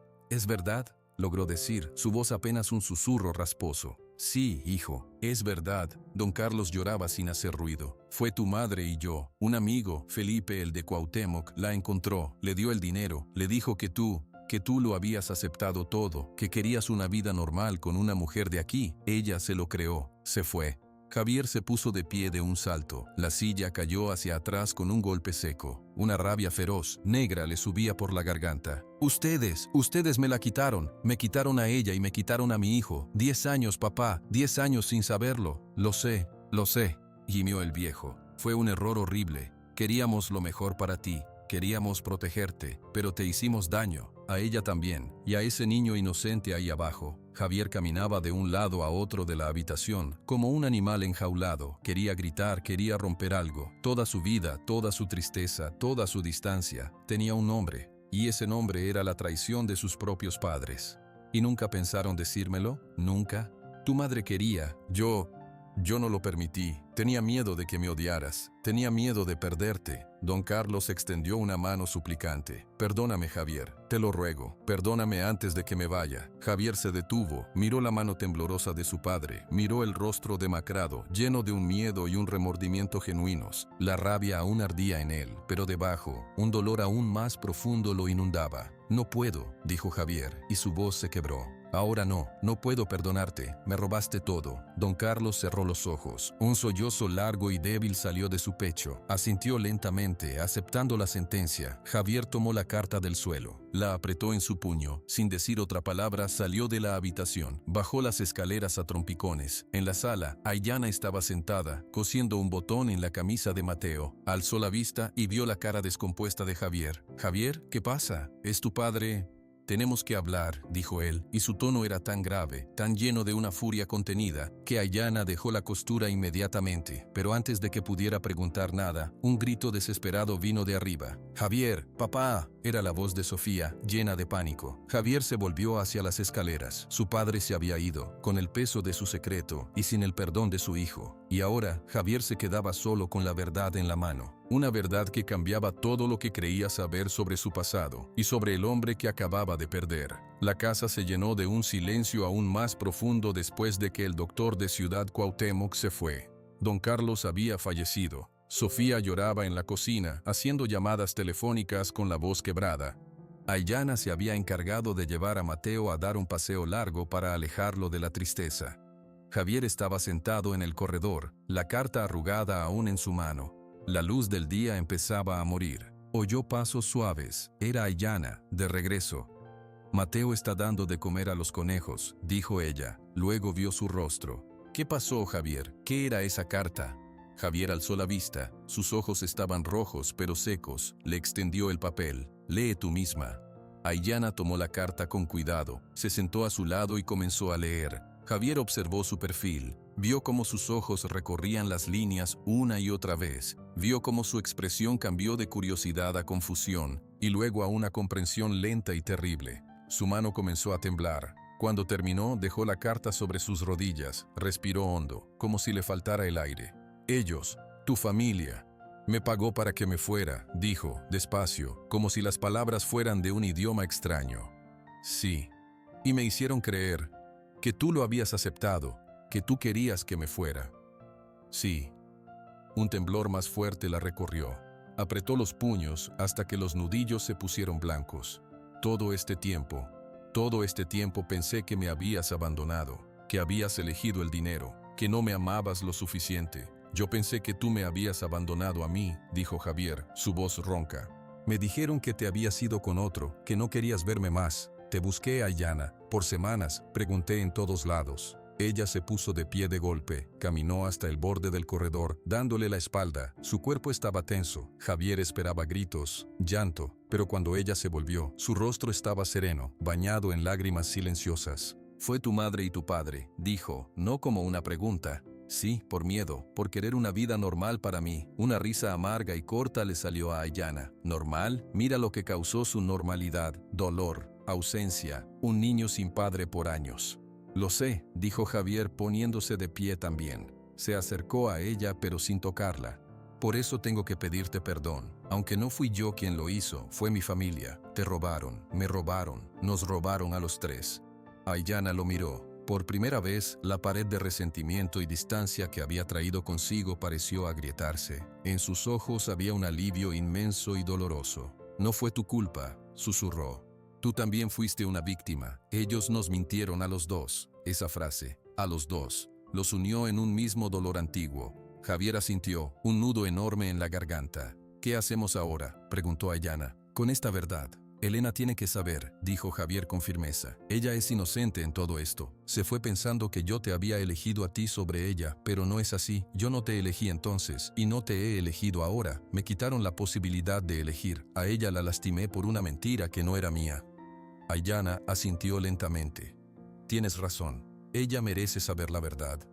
verdad?», logró decir, su voz apenas un susurro rasposo. «Sí, hijo, es verdad». Don Carlos lloraba sin hacer ruido. «Fue tu madre y yo. Un amigo, Felipe el de Cuauhtémoc, la encontró, le dio el dinero, le dijo que tú lo habías aceptado todo, que querías una vida normal con una mujer de aquí. Ella se lo creó, se fue». Javier se puso de pie de un salto. La silla cayó hacia atrás con un golpe seco. Una rabia feroz, negra, le subía por la garganta. Ustedes me la quitaron. Me quitaron a ella y me quitaron a mi hijo. 10 años, papá, 10 años sin saberlo. Lo sé, gimió el viejo. Fue un error horrible. Queríamos lo mejor para ti. Queríamos protegerte, pero te hicimos daño, a ella también, y a ese niño inocente ahí abajo. Javier caminaba de un lado a otro de la habitación, como un animal enjaulado. Quería gritar, quería romper algo. Toda su vida, toda su tristeza, toda su distancia, tenía un nombre, y ese nombre era la traición de sus propios padres. ¿Y nunca pensaron decírmelo? ¿Nunca? Tu madre quería, Yo no lo permití. Tenía miedo de que me odiaras. Tenía miedo de perderte. Don Carlos extendió una mano suplicante. «Perdóname, Javier. Te lo ruego. Perdóname antes de que me vaya». Javier se detuvo. Miró la mano temblorosa de su padre. Miró el rostro demacrado, lleno de un miedo y un remordimiento genuinos. La rabia aún ardía en él, pero debajo, un dolor aún más profundo lo inundaba. «No puedo», dijo Javier, y su voz se quebró. «Ahora no puedo perdonarte, me robaste todo». Don Carlos cerró los ojos. Un sollozo largo y débil salió de su pecho. Asintió lentamente, aceptando la sentencia. Javier tomó la carta del suelo, la apretó en su puño. Sin decir otra palabra, salió de la habitación. Bajó las escaleras a trompicones. En la sala, Aiyana estaba sentada, cosiendo un botón en la camisa de Mateo. Alzó la vista y vio la cara descompuesta de Javier. «Javier, ¿qué pasa? ¿Es tu padre?» «Tenemos que hablar», dijo él, y su tono era tan grave, tan lleno de una furia contenida, que Aiyana dejó la costura inmediatamente. Pero antes de que pudiera preguntar nada, un grito desesperado vino de arriba. «¡Javier! ¡Papá!», era la voz de Sofía, llena de pánico. Javier se volvió hacia las escaleras. Su padre se había ido, con el peso de su secreto y sin el perdón de su hijo. Y ahora, Javier se quedaba solo con la verdad en la mano. Una verdad que cambiaba todo lo que creía saber sobre su pasado y sobre el hombre que acababa de perder. La casa se llenó de un silencio aún más profundo después de que el doctor de Ciudad Cuauhtémoc se fue. Don Carlos había fallecido. Sofía lloraba en la cocina, haciendo llamadas telefónicas con la voz quebrada. Aiyana se había encargado de llevar a Mateo a dar un paseo largo para alejarlo de la tristeza. Javier estaba sentado en el corredor, la carta arrugada aún en su mano. La luz del día empezaba a morir. Oyó pasos suaves. Era Aiyana, de regreso. «Mateo está dando de comer a los conejos», dijo ella. Luego vio su rostro. «¿Qué pasó, Javier? ¿Qué era esa carta?» Javier alzó la vista. Sus ojos estaban rojos pero secos. Le extendió el papel. «Lee tú misma». Aiyana tomó la carta con cuidado. Se sentó a su lado y comenzó a leer. Javier observó su perfil. Vio cómo sus ojos recorrían las líneas una y otra vez. Vio cómo su expresión cambió de curiosidad a confusión y luego a una comprensión lenta y terrible. Su mano comenzó a temblar. Cuando terminó, dejó la carta sobre sus rodillas, respiró hondo, como si le faltara el aire. Ellos, tu familia, me pagó para que me fuera, dijo, despacio, como si las palabras fueran de un idioma extraño. Sí, y me hicieron creer que tú lo habías aceptado, que tú querías que me fuera. Sí. Un temblor más fuerte la recorrió. Apretó los puños hasta que los nudillos se pusieron blancos. Todo este tiempo pensé que me habías abandonado, que habías elegido el dinero, que no me amabas lo suficiente. Yo pensé que tú me habías abandonado a mí, dijo Javier, su voz ronca. Me dijeron que te habías ido con otro, que no querías verme más. Te busqué a Aiyana, por semanas, pregunté en todos lados. Ella se puso de pie de golpe, caminó hasta el borde del corredor, dándole la espalda. Su cuerpo estaba tenso. Javier esperaba gritos, llanto, pero cuando ella se volvió, su rostro estaba sereno, bañado en lágrimas silenciosas. Fue tu madre y tu padre, dijo, no como una pregunta. Sí, por miedo, por querer una vida normal para mí. Una risa amarga y corta le salió a Aiyana. ¿Normal? Mira lo que causó su normalidad, dolor, ausencia, un niño sin padre por años. Lo sé, dijo Javier poniéndose de pie también. Se acercó a ella pero sin tocarla. Por eso tengo que pedirte perdón. Aunque no fui yo quien lo hizo, fue mi familia. Te robaron, me robaron, nos robaron a los tres. Aiyana lo miró. Por primera vez, la pared de resentimiento y distancia que había traído consigo pareció agrietarse. En sus ojos había un alivio inmenso y doloroso. No fue tu culpa, susurró. Tú también fuiste una víctima. Ellos nos mintieron a los dos. Esa frase, a los dos, los unió en un mismo dolor antiguo. Javier asintió, un nudo enorme en la garganta. ¿Qué hacemos ahora?, preguntó Aiyana. Con esta verdad. Elena tiene que saber, dijo Javier con firmeza. Ella es inocente en todo esto. Se fue pensando que yo te había elegido a ti sobre ella, pero no es así. Yo no te elegí entonces, y no te he elegido ahora. Me quitaron la posibilidad de elegir. A ella la lastimé por una mentira que no era mía. Aiyana asintió lentamente. Tienes razón. Ella merece saber la verdad.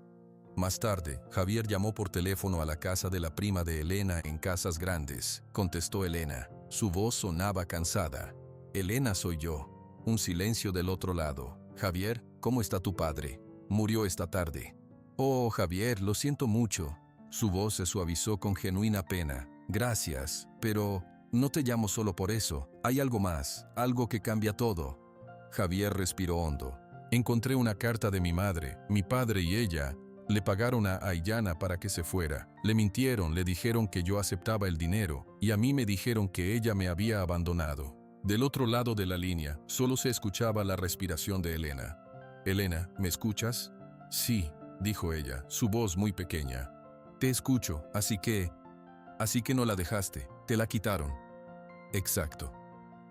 Más tarde, Javier llamó por teléfono a la casa de la prima de Elena en Casas Grandes. Contestó Elena. Su voz sonaba cansada. Elena, soy yo. Un silencio del otro lado. Javier, ¿cómo está tu padre? Murió esta tarde. Oh, Javier, lo siento mucho. Su voz se suavizó con genuina pena. Gracias, pero no te llamo solo por eso. Hay algo más, algo que cambia todo. Javier respiró hondo. Encontré una carta de mi madre. Mi padre y ella le pagaron a Aiyana para que se fuera. Le mintieron, le dijeron que yo aceptaba el dinero, y a mí me dijeron que ella me había abandonado. Del otro lado de la línea, solo se escuchaba la respiración de Elena. Elena, ¿me escuchas? Sí, dijo ella, su voz muy pequeña. Te escucho, así que no la dejaste, te la quitaron. Exacto.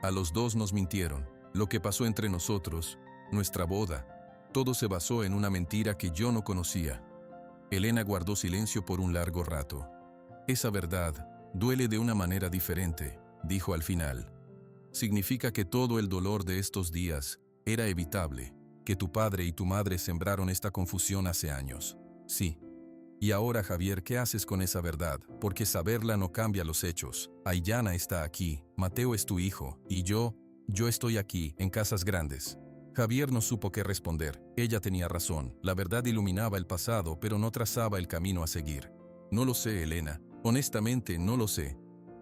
A los dos nos mintieron. Lo que pasó entre nosotros, nuestra boda, todo se basó en una mentira que yo no conocía. Elena guardó silencio por un largo rato. Esa verdad duele de una manera diferente, dijo al final. Significa que todo el dolor de estos días era evitable, que tu padre y tu madre sembraron esta confusión hace años. Sí. Y ahora, Javier, ¿qué haces con esa verdad? Porque saberla no cambia los hechos. Aiyana está aquí, Mateo es tu hijo, y yo estoy aquí, en Casas Grandes. Javier no supo qué responder. Ella tenía razón. La verdad iluminaba el pasado, pero no trazaba el camino a seguir. No lo sé, Elena. Honestamente, no lo sé.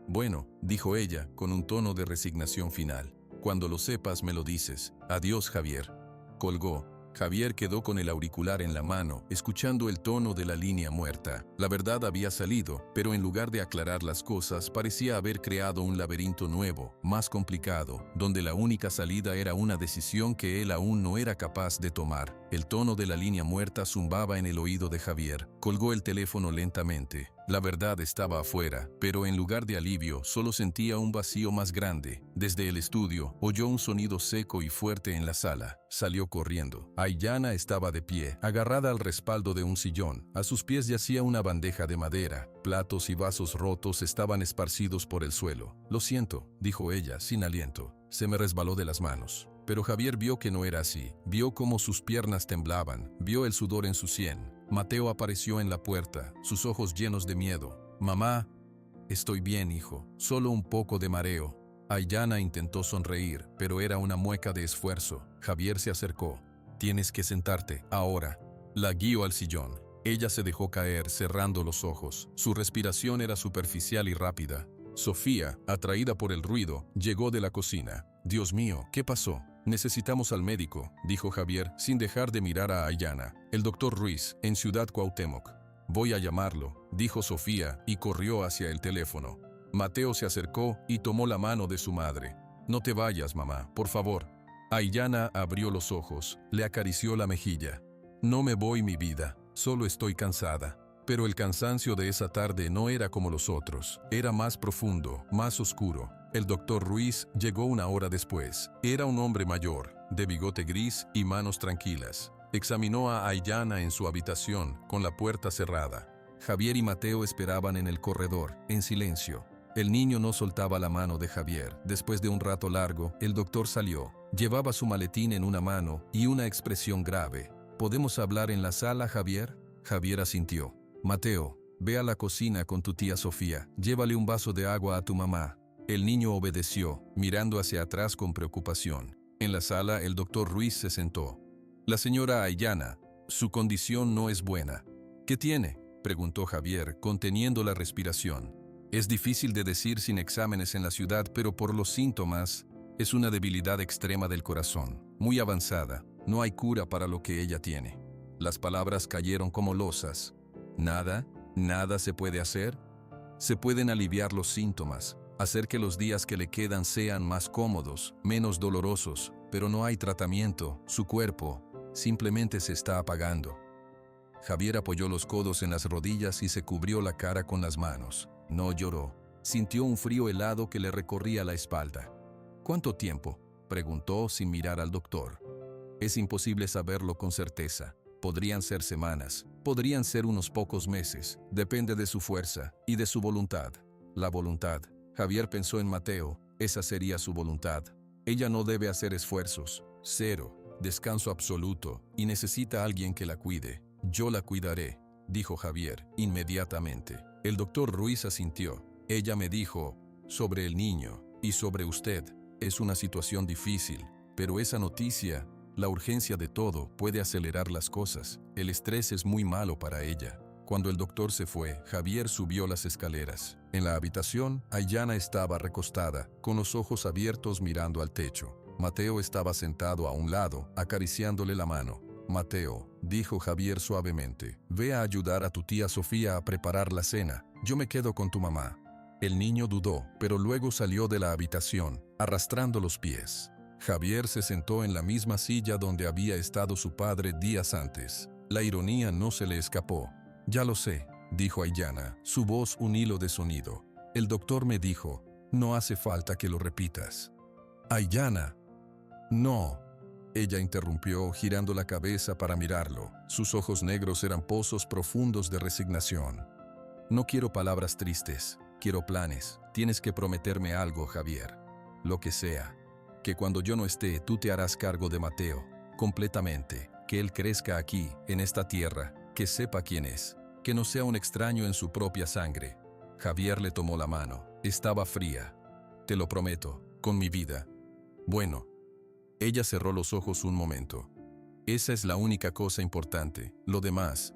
Bueno, dijo ella, con un tono de resignación final. Cuando lo sepas, me lo dices. Adiós, Javier. Colgó. Javier quedó con el auricular en la mano, escuchando el tono de la línea muerta. La verdad había salido, pero en lugar de aclarar las cosas, parecía haber creado un laberinto nuevo, más complicado, donde la única salida era una decisión que él aún no era capaz de tomar. El tono de la línea muerta zumbaba en el oído de Javier. Colgó el teléfono lentamente. La verdad estaba afuera, pero en lugar de alivio, solo sentía un vacío más grande. Desde el estudio, oyó un sonido seco y fuerte en la sala. Salió corriendo. Aiyana estaba de pie, agarrada al respaldo de un sillón. A sus pies yacía una bandeja de madera. Platos y vasos rotos estaban esparcidos por el suelo. Lo siento, dijo ella, sin aliento. Se me resbaló de las manos. Pero Javier vio que no era así. Vio cómo sus piernas temblaban. Vio el sudor en su sien. Mateo apareció en la puerta, sus ojos llenos de miedo. «Mamá». «Estoy bien, hijo, solo un poco de mareo». Aiyana intentó sonreír, pero era una mueca de esfuerzo. Javier se acercó. «Tienes que sentarte, ahora». La guió al sillón. Ella se dejó caer, cerrando los ojos. Su respiración era superficial y rápida. Sofía, atraída por el ruido, llegó de la cocina. «Dios mío, ¿qué pasó?» «Necesitamos al médico», dijo Javier, sin dejar de mirar a Aiyana. «El doctor Ruiz, en Ciudad Cuauhtémoc». «Voy a llamarlo», dijo Sofía, y corrió hacia el teléfono. Mateo se acercó y tomó la mano de su madre. «No te vayas, mamá, por favor». Aiyana abrió los ojos, le acarició la mejilla. «No me voy, mi vida, solo estoy cansada». Pero el cansancio de esa tarde no era como los otros, era más profundo, más oscuro. El doctor Ruiz llegó una hora después. Era un hombre mayor, de bigote gris y manos tranquilas. Examinó a Aiyana en su habitación, con la puerta cerrada. Javier y Mateo esperaban en el corredor, en silencio. El niño no soltaba la mano de Javier. Después de un rato largo, el doctor salió. Llevaba su maletín en una mano y una expresión grave. «¿Podemos hablar en la sala, Javier?» Javier asintió. «Mateo, ve a la cocina con tu tía Sofía. Llévale un vaso de agua a tu mamá». El niño obedeció, mirando hacia atrás con preocupación. En la sala, el doctor Ruiz se sentó. «La señora Aiyana, su condición no es buena». «¿Qué tiene?», preguntó Javier, conteniendo la respiración. «Es difícil de decir sin exámenes en la ciudad, pero por los síntomas, es una debilidad extrema del corazón, muy avanzada. No hay cura para lo que ella tiene». Las palabras cayeron como losas. «¿Nada? ¿Nada se puede hacer?» «Se pueden aliviar los síntomas, hacer que los días que le quedan sean más cómodos, menos dolorosos, pero no hay tratamiento. Su cuerpo simplemente se está apagando». Javier apoyó los codos en las rodillas y se cubrió la cara con las manos. No lloró. Sintió un frío helado que le recorría la espalda. «¿Cuánto tiempo?», preguntó sin mirar al doctor. «Es imposible saberlo con certeza. Podrían ser semanas, podrían ser unos pocos meses. Depende de su fuerza y de su voluntad». La voluntad. Javier pensó en Mateo. Esa sería su voluntad. Ella no debe hacer esfuerzos. Cero. Descanso absoluto. Y necesita a alguien que la cuide. «Yo la cuidaré», dijo Javier, inmediatamente. El doctor Ruiz asintió. «Ella me dijo sobre el niño y sobre usted. Es una situación difícil, pero esa noticia, la urgencia de todo, puede acelerar las cosas. El estrés es muy malo para ella». Cuando el doctor se fue, Javier subió las escaleras. En la habitación, Aiyana estaba recostada, con los ojos abiertos mirando al techo. Mateo estaba sentado a un lado, acariciándole la mano. «Mateo», dijo Javier suavemente, «ve a ayudar a tu tía Sofía a preparar la cena. Yo me quedo con tu mamá». El niño dudó, pero luego salió de la habitación, arrastrando los pies. Javier se sentó en la misma silla donde había estado su padre días antes. La ironía no se le escapó. «Ya lo sé», dijo Aiyana, su voz un hilo de sonido. «El doctor me dijo, no hace falta que lo repitas». «Aiyana». «No». Ella interrumpió, girando la cabeza para mirarlo. Sus ojos negros eran pozos profundos de resignación. «No quiero palabras tristes, quiero planes. Tienes que prometerme algo, Javier. Lo que sea. Que cuando yo no esté, tú te harás cargo de Mateo, completamente. Que él crezca aquí, en esta tierra. Que sepa quién es, que no sea un extraño en su propia sangre». Javier le tomó la mano. Estaba fría. «Te lo prometo, con mi vida». «Bueno». Ella cerró los ojos un momento. «Esa es la única cosa importante. Lo demás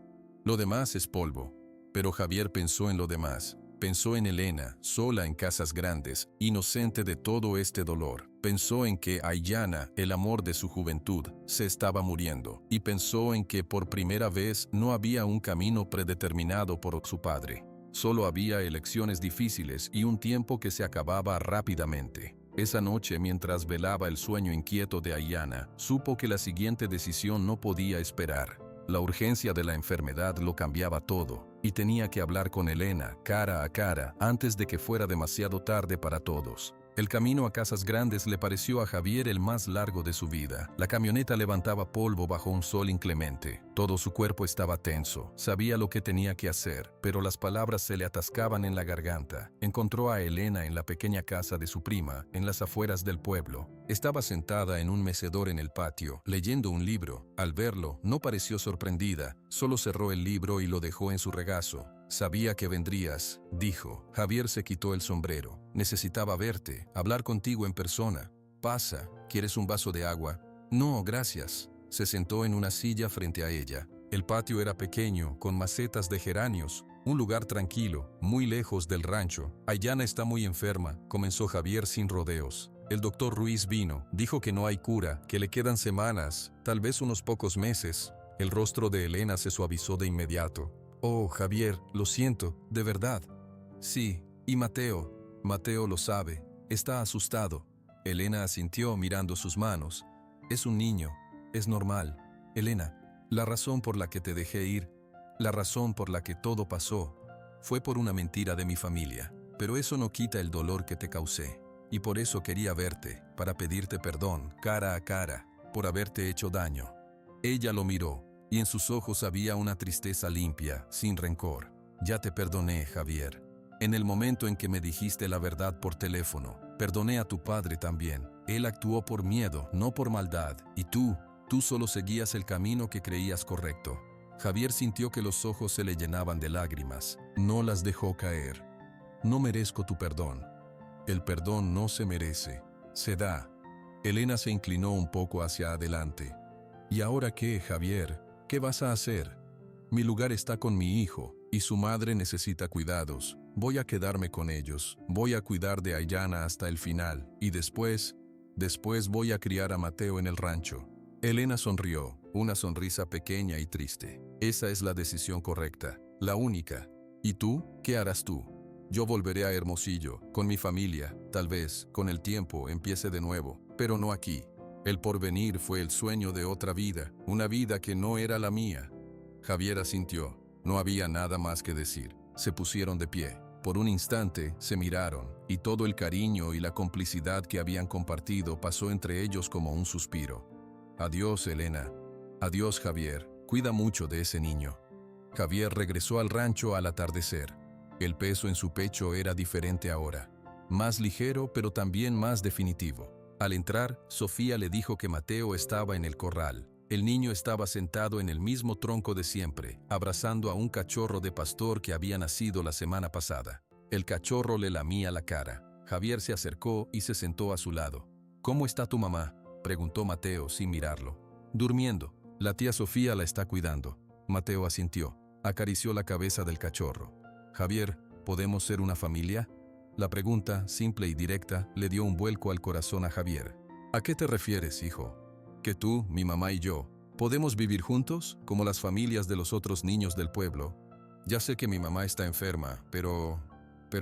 es polvo». Pero Javier pensó en lo demás. Pensó en Elena, sola en casas grandes, inocente de todo este dolor. Pensó en que Aiyana, el amor de su juventud, se estaba muriendo. Y pensó en que por primera vez no había un camino predeterminado por su padre. Solo había elecciones difíciles y un tiempo que se acababa rápidamente. Esa noche, mientras velaba el sueño inquieto de Aiyana, supo que la siguiente decisión no podía esperar. La urgencia de la enfermedad lo cambiaba todo, y tenía que hablar con Elena, cara a cara, antes de que fuera demasiado tarde para todos. El camino a Casas Grandes le pareció a Javier el más largo de su vida. La camioneta levantaba polvo bajo un sol inclemente. Todo su cuerpo estaba tenso. Sabía lo que tenía que hacer, pero las palabras se le atascaban en la garganta. Encontró a Elena en la pequeña casa de su prima, en las afueras del pueblo. Estaba sentada en un mecedor en el patio, leyendo un libro. Al verlo, no pareció sorprendida. Solo cerró el libro y lo dejó en su regazo. Sabía que vendrías, dijo. Javier se quitó el sombrero. Necesitaba verte, hablar contigo en persona. Pasa, ¿quieres un vaso de agua? No, gracias. Se sentó en una silla frente a ella. El patio era pequeño, con macetas de geranios. Un lugar tranquilo, muy lejos del rancho. Aiyana está muy enferma, comenzó Javier sin rodeos. El doctor Ruiz vino, dijo que no hay cura, que le quedan semanas, tal vez unos pocos meses. El rostro de Elena se suavizó de inmediato. Oh, Javier, lo siento, de verdad. Sí, y Mateo. Mateo lo sabe. Está asustado. Elena asintió mirando sus manos. Es un niño. Es normal. Elena, la razón por la que te dejé ir, la razón por la que todo pasó, fue por una mentira de mi familia. Pero eso no quita el dolor que te causé. Y por eso quería verte, para pedirte perdón, cara a cara, por haberte hecho daño. Ella lo miró. Y en sus ojos había una tristeza limpia, sin rencor. Ya te perdoné, Javier. En el momento en que me dijiste la verdad por teléfono, perdoné a tu padre también. Él actuó por miedo, no por maldad. Y tú solo seguías el camino que creías correcto. Javier sintió que los ojos se le llenaban de lágrimas. No las dejó caer. No merezco tu perdón. El perdón no se merece, se da. Elena se inclinó un poco hacia adelante. ¿Y ahora qué, Javier? ¿Qué vas a hacer? Mi lugar está con mi hijo, y su madre necesita cuidados. Voy a quedarme con ellos. Voy a cuidar de Aiyana hasta el final. Y después voy a criar a Mateo en el rancho. Elena sonrió, una sonrisa pequeña y triste. Esa es la decisión correcta, la única. ¿Y tú? ¿Qué harás tú? Yo volveré a Hermosillo, con mi familia. Tal vez, con el tiempo, empiece de nuevo, pero no aquí. El porvenir fue el sueño de otra vida, una vida que no era la mía. Javier asintió. No había nada más que decir. Se pusieron de pie. Por un instante se miraron, y todo el cariño y la complicidad que habían compartido pasó entre ellos como un suspiro. Adiós, Elena. Adiós, Javier. Cuida mucho de ese niño. Javier regresó al rancho al atardecer. El peso en su pecho era diferente ahora. Más ligero, pero también más definitivo. Al entrar, Sofía le dijo que Mateo estaba en el corral. El niño estaba sentado en el mismo tronco de siempre, abrazando a un cachorro de pastor que había nacido la semana pasada. El cachorro le lamía la cara. Javier se acercó y se sentó a su lado. ¿Cómo está tu mamá?, preguntó Mateo sin mirarlo. Durmiendo. La tía Sofía la está cuidando. Mateo asintió. Acarició la cabeza del cachorro. Javier, ¿podemos ser una familia? La pregunta, simple y directa, le dio un vuelco al corazón a Javier. ¿A qué te refieres, hijo? ¿Que tú, mi mamá y yo, podemos vivir juntos, como las familias de los otros niños del pueblo? Ya sé que mi mamá está enferma, pero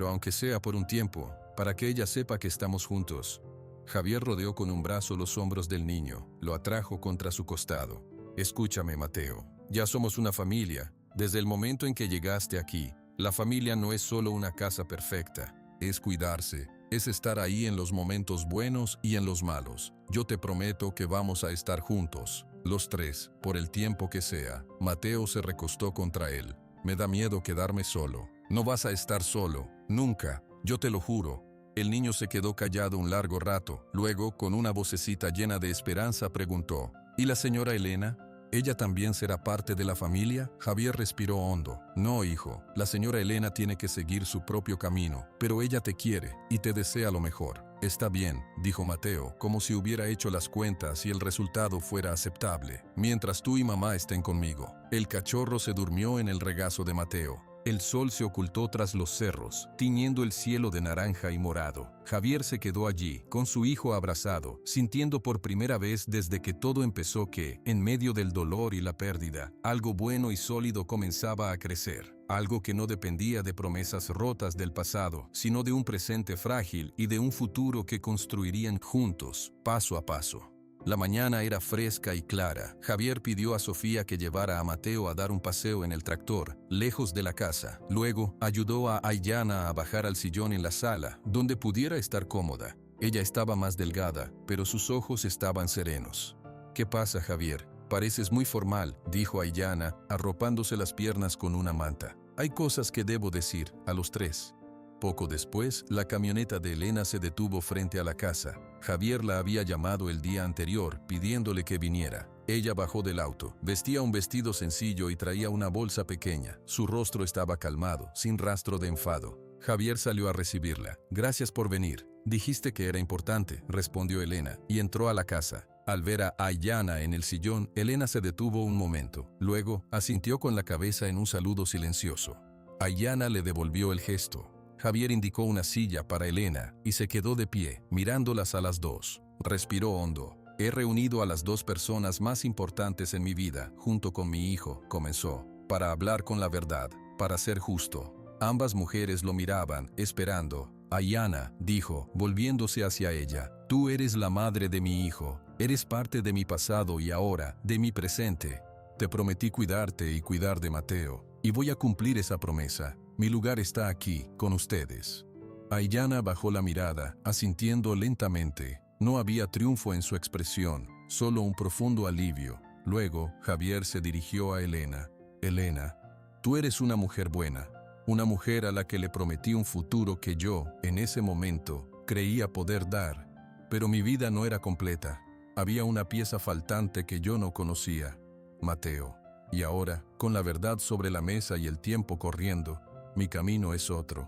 aunque sea por un tiempo, para que ella sepa que estamos juntos. Javier rodeó con un brazo los hombros del niño, lo atrajo contra su costado. Escúchame, Mateo, ya somos una familia. Desde el momento en que llegaste aquí, la familia no es solo una casa perfecta. Es cuidarse, es estar ahí en los momentos buenos y en los malos. Yo te prometo que vamos a estar juntos, los tres, por el tiempo que sea. Mateo se recostó contra él. Me da miedo quedarme solo. No vas a estar solo, nunca, yo te lo juro. El niño se quedó callado un largo rato. Luego, con una vocecita llena de esperanza, preguntó: ¿Y la señora Elena? ¿Ella también será parte de la familia? Javier respiró hondo. No, hijo, la señora Elena tiene que seguir su propio camino, pero ella te quiere y te desea lo mejor. Está bien, dijo Mateo, como si hubiera hecho las cuentas y el resultado fuera aceptable. Mientras tú y mamá estén conmigo. El cachorro se durmió en el regazo de Mateo. El sol se ocultó tras los cerros, tiñendo el cielo de naranja y morado. Javier se quedó allí, con su hijo abrazado, sintiendo por primera vez desde que todo empezó que, en medio del dolor y la pérdida, algo bueno y sólido comenzaba a crecer. Algo que no dependía de promesas rotas del pasado, sino de un presente frágil y de un futuro que construirían juntos, paso a paso. La mañana era fresca y clara. Javier pidió a Sofía que llevara a Mateo a dar un paseo en el tractor, lejos de la casa. Luego, ayudó a Aiyana a bajar al sillón en la sala, donde pudiera estar cómoda. Ella estaba más delgada, pero sus ojos estaban serenos. «¿Qué pasa, Javier? Pareces muy formal», dijo Aiyana, arropándose las piernas con una manta. «Hay cosas que debo decir a los tres». Poco después, la camioneta de Elena se detuvo frente a la casa. Javier la había llamado el día anterior, pidiéndole que viniera. Ella bajó del auto. Vestía un vestido sencillo y traía una bolsa pequeña. Su rostro estaba calmado, sin rastro de enfado. Javier salió a recibirla. «Gracias por venir. Dijiste que era importante», respondió Elena, y entró a la casa. Al ver a Aiyana en el sillón, Elena se detuvo un momento. Luego, asintió con la cabeza en un saludo silencioso. Aiyana le devolvió el gesto. Javier indicó una silla para Elena y se quedó de pie, mirándolas a las dos. Respiró hondo. «He reunido a las dos personas más importantes en mi vida, junto con mi hijo», comenzó, «para hablar con la verdad, para ser justo». Ambas mujeres lo miraban, esperando. «Aiyana», dijo, volviéndose hacia ella, «tú eres la madre de mi hijo, eres parte de mi pasado y ahora, de mi presente. Te prometí cuidarte y cuidar de Mateo, y voy a cumplir esa promesa. Mi lugar está aquí, con ustedes». Aiyana bajó la mirada, asintiendo lentamente. No había triunfo en su expresión, solo un profundo alivio. Luego, Javier se dirigió a Elena. «Elena, tú eres una mujer buena, una mujer a la que le prometí un futuro que yo, en ese momento, creía poder dar. Pero mi vida no era completa. Había una pieza faltante que yo no conocía: Mateo. Y ahora, con la verdad sobre la mesa y el tiempo corriendo, mi camino es otro».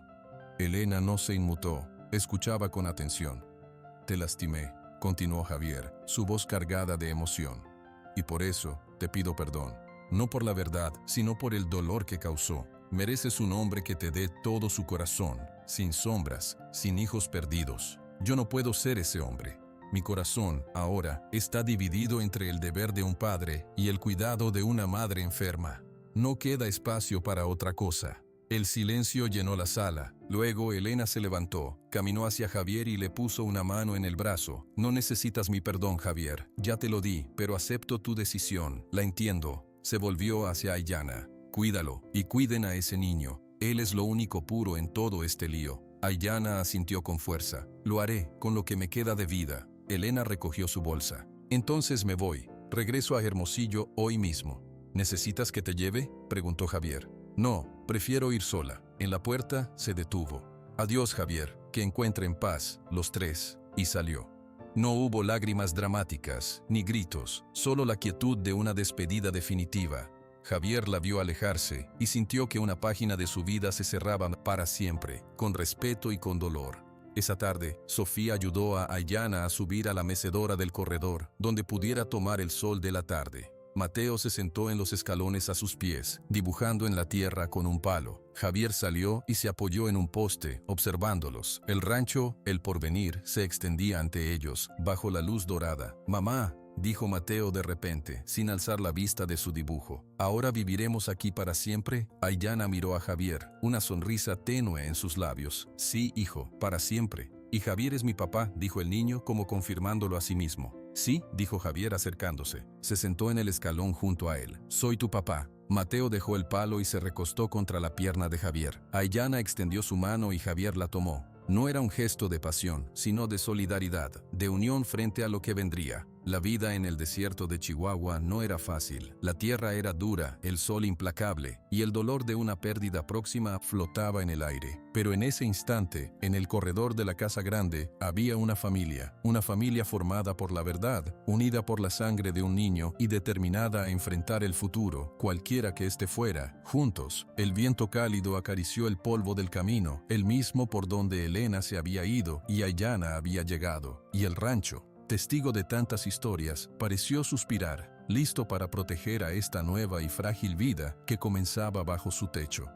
Elena no se inmutó, escuchaba con atención. «Te lastimé», continuó Javier, su voz cargada de emoción. «Y por eso te pido perdón. No por la verdad, sino por el dolor que causó. Mereces un hombre que te dé todo su corazón, sin sombras, sin hijos perdidos. Yo no puedo ser ese hombre. Mi corazón, ahora, está dividido entre el deber de un padre y el cuidado de una madre enferma. No queda espacio para otra cosa». El silencio llenó la sala. Luego Elena se levantó, caminó hacia Javier y le puso una mano en el brazo. «No necesitas mi perdón, Javier. Ya te lo di, pero acepto tu decisión. La entiendo». Se volvió hacia Aiyana. «Cuídalo, y cuiden a ese niño. Él es lo único puro en todo este lío». Aiyana asintió con fuerza. «Lo haré, con lo que me queda de vida». Elena recogió su bolsa. «Entonces me voy. Regreso a Hermosillo hoy mismo». «¿Necesitas que te lleve?», preguntó Javier. «No, prefiero ir sola». En la puerta se detuvo. «Adiós, Javier, que encuentren paz, los tres», y salió. No hubo lágrimas dramáticas, ni gritos, solo la quietud de una despedida definitiva. Javier la vio alejarse y sintió que una página de su vida se cerraba para siempre, con respeto y con dolor. Esa tarde, Sofía ayudó a Aiyana a subir a la mecedora del corredor, donde pudiera tomar el sol de la tarde. Mateo se sentó en los escalones a sus pies, dibujando en la tierra con un palo. Javier salió y se apoyó en un poste, observándolos. El rancho, el porvenir, se extendía ante ellos, bajo la luz dorada. «Mamá», dijo Mateo de repente, sin alzar la vista de su dibujo, «¿ahora viviremos aquí para siempre?». Aiyana miró a Javier, una sonrisa tenue en sus labios. «Sí, hijo, para siempre». «Y Javier es mi papá», dijo el niño, como confirmándolo a sí mismo. «Sí», dijo Javier acercándose. Se sentó en el escalón junto a él. «Soy tu papá». Mateo dejó el palo y se recostó contra la pierna de Javier. Aiyana extendió su mano y Javier la tomó. No era un gesto de pasión, sino de solidaridad, de unión frente a lo que vendría. La vida en el desierto de Chihuahua no era fácil. La tierra era dura, el sol implacable, y el dolor de una pérdida próxima flotaba en el aire. Pero en ese instante, en el corredor de la casa grande, había una familia formada por la verdad, unida por la sangre de un niño y determinada a enfrentar el futuro, cualquiera que éste fuera. Juntos, el viento cálido acarició el polvo del camino, el mismo por donde Elena se había ido y Aiyana había llegado. Y el rancho, testigo de tantas historias, pareció suspirar, listo para proteger a esta nueva y frágil vida que comenzaba bajo su techo.